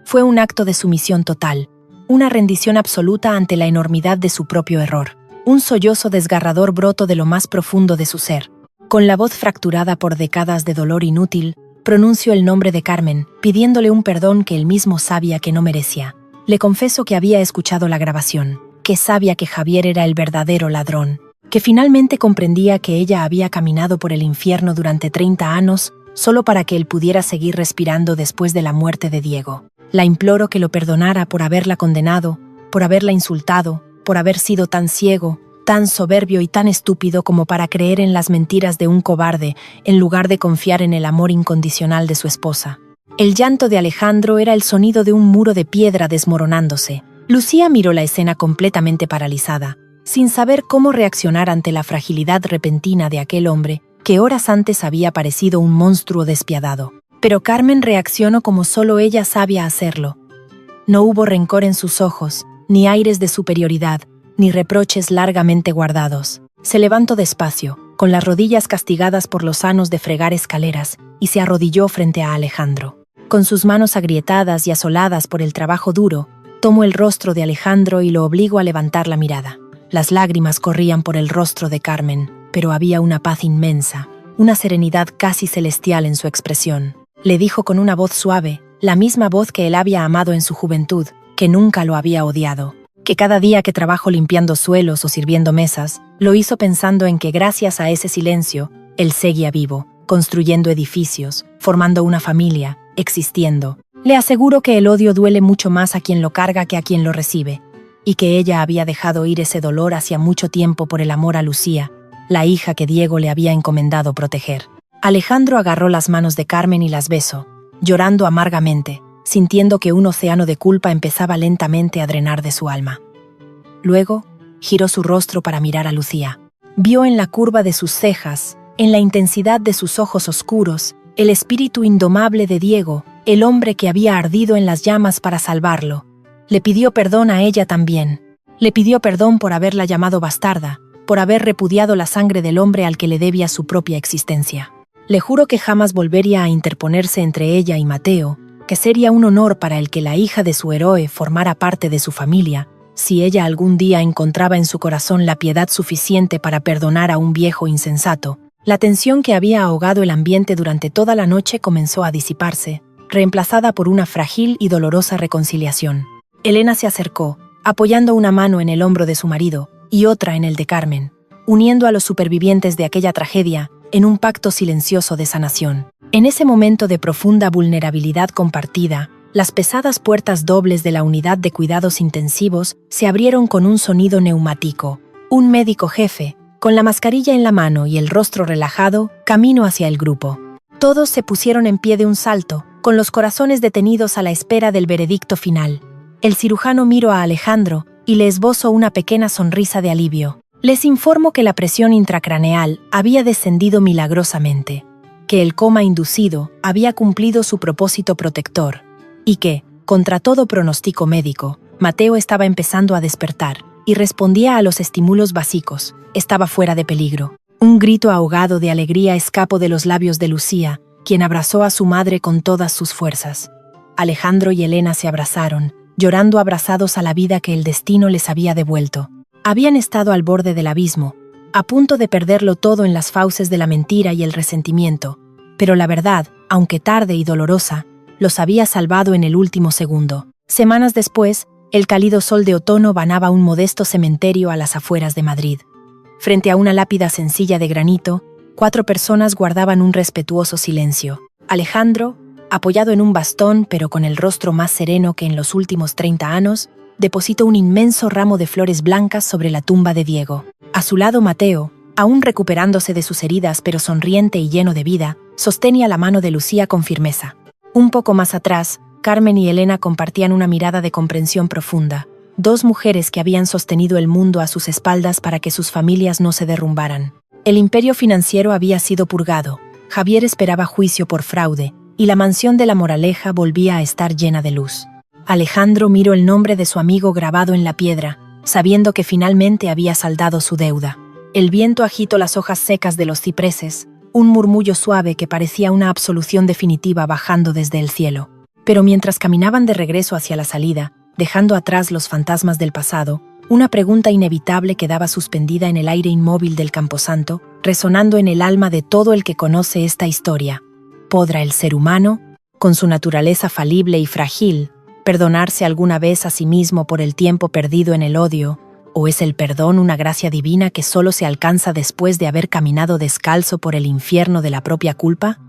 Fue un acto de sumisión total, una rendición absoluta ante la enormidad de su propio error, un sollozo desgarrador broto de lo más profundo de su ser. Con la voz fracturada por décadas de dolor inútil, pronunció el nombre de Carmen, pidiéndole un perdón que él mismo sabía que no merecía. Le confesó que había escuchado la grabación, que sabía que Javier era el verdadero ladrón, que finalmente comprendía que ella había caminado por el infierno durante 30 años solo para que él pudiera seguir respirando después de la muerte de Diego. La imploró que lo perdonara por haberla condenado, por haberla insultado, por haber sido tan ciego, tan soberbio y tan estúpido como para creer en las mentiras de un cobarde en lugar de confiar en el amor incondicional de su esposa. El llanto de Alejandro era el sonido de un muro de piedra desmoronándose. Lucía miró la escena completamente paralizada, sin saber cómo reaccionar ante la fragilidad repentina de aquel hombre que horas antes había parecido un monstruo despiadado. Pero Carmen reaccionó como solo ella sabía hacerlo. No hubo rencor en sus ojos, ni aires de superioridad, ni reproches largamente guardados. Se levantó despacio, con las rodillas castigadas por los años de fregar escaleras, y se arrodilló frente a Alejandro. Con sus manos agrietadas y asoladas por el trabajo duro, tomó el rostro de Alejandro y lo obligó a levantar la mirada. Las lágrimas corrían por el rostro de Carmen, pero había una paz inmensa, una serenidad casi celestial en su expresión. Le dijo con una voz suave, la misma voz que él había amado en su juventud, que nunca lo había odiado, que cada día que trabajó limpiando suelos o sirviendo mesas, lo hizo pensando en que gracias a ese silencio, él seguía vivo, construyendo edificios, formando una familia, existiendo. Le aseguro que el odio duele mucho más a quien lo carga que a quien lo recibe, y que ella había dejado ir ese dolor hacía mucho tiempo por el amor a Lucía, la hija que Diego le había encomendado proteger. Alejandro agarró las manos de Carmen y las besó, llorando amargamente, sintiendo que un océano de culpa empezaba lentamente a drenar de su alma. Luego, giró su rostro para mirar a Lucía. Vio en la curva de sus cejas, en la intensidad de sus ojos oscuros, el espíritu indomable de Diego, el hombre que había ardido en las llamas para salvarlo. Le pidió perdón a ella también. Le pidió perdón por haberla llamado bastarda, por haber repudiado la sangre del hombre al que le debía su propia existencia. Le juró que jamás volvería a interponerse entre ella y Mateo, que sería un honor para el que la hija de su héroe formara parte de su familia, si ella algún día encontraba en su corazón la piedad suficiente para perdonar a un viejo insensato. La tensión que había ahogado el ambiente durante toda la noche comenzó a disiparse, reemplazada por una frágil y dolorosa reconciliación. Elena se acercó, apoyando una mano en el hombro de su marido y otra en el de Carmen, uniendo a los supervivientes de aquella tragedia en un pacto silencioso de sanación. En ese momento de profunda vulnerabilidad compartida, las pesadas puertas dobles de la unidad de cuidados intensivos se abrieron con un sonido neumático. Un médico jefe, con la mascarilla en la mano y el rostro relajado, camino hacia el grupo. Todos se pusieron en pie de un salto, con los corazones detenidos a la espera del veredicto final. El cirujano miró a Alejandro y le esbozó una pequeña sonrisa de alivio. Les informo que la presión intracraneal había descendido milagrosamente, que el coma inducido había cumplido su propósito protector y que, contra todo pronóstico médico, Mateo estaba empezando a despertar y respondía a los estímulos básicos. Estaba fuera de peligro. Un grito ahogado de alegría escapó de los labios de Lucía, quien abrazó a su madre con todas sus fuerzas. Alejandro y Elena se abrazaron, llorando abrazados a la vida que el destino les había devuelto. Habían estado al borde del abismo, a punto de perderlo todo en las fauces de la mentira y el resentimiento, pero la verdad, aunque tarde y dolorosa, los había salvado en el último segundo. Semanas después, el cálido sol de otono banaba un modesto cementerio a las afueras de Madrid. Frente a una lápida sencilla de granito, 4 personas guardaban un respetuoso silencio. Alejandro, apoyado en un bastón pero con el rostro más sereno que en los últimos 30 años, depositó un inmenso ramo de flores blancas sobre la tumba de Diego. A su lado Mateo, aún recuperándose de sus heridas pero sonriente y lleno de vida, sostenía la mano de Lucía con firmeza. Un poco más atrás, Carmen y Elena compartían una mirada de comprensión profunda. 2 mujeres que habían sostenido el mundo a sus espaldas para que sus familias no se derrumbaran. El imperio financiero había sido purgado, Javier esperaba juicio por fraude, y la mansión de La Moraleja volvía a estar llena de luz. Alejandro miró el nombre de su amigo grabado en la piedra, sabiendo que finalmente había saldado su deuda. El viento agitó las hojas secas de los cipreses, un murmullo suave que parecía una absolución definitiva bajando desde el cielo. Pero mientras caminaban de regreso hacia la salida, dejando atrás los fantasmas del pasado, una pregunta inevitable quedaba suspendida en el aire inmóvil del camposanto, resonando en el alma de todo el que conoce esta historia. ¿Podrá el ser humano, con su naturaleza falible y frágil, perdonarse alguna vez a sí mismo por el tiempo perdido en el odio, o es el perdón una gracia divina que solo se alcanza después de haber caminado descalzo por el infierno de la propia culpa?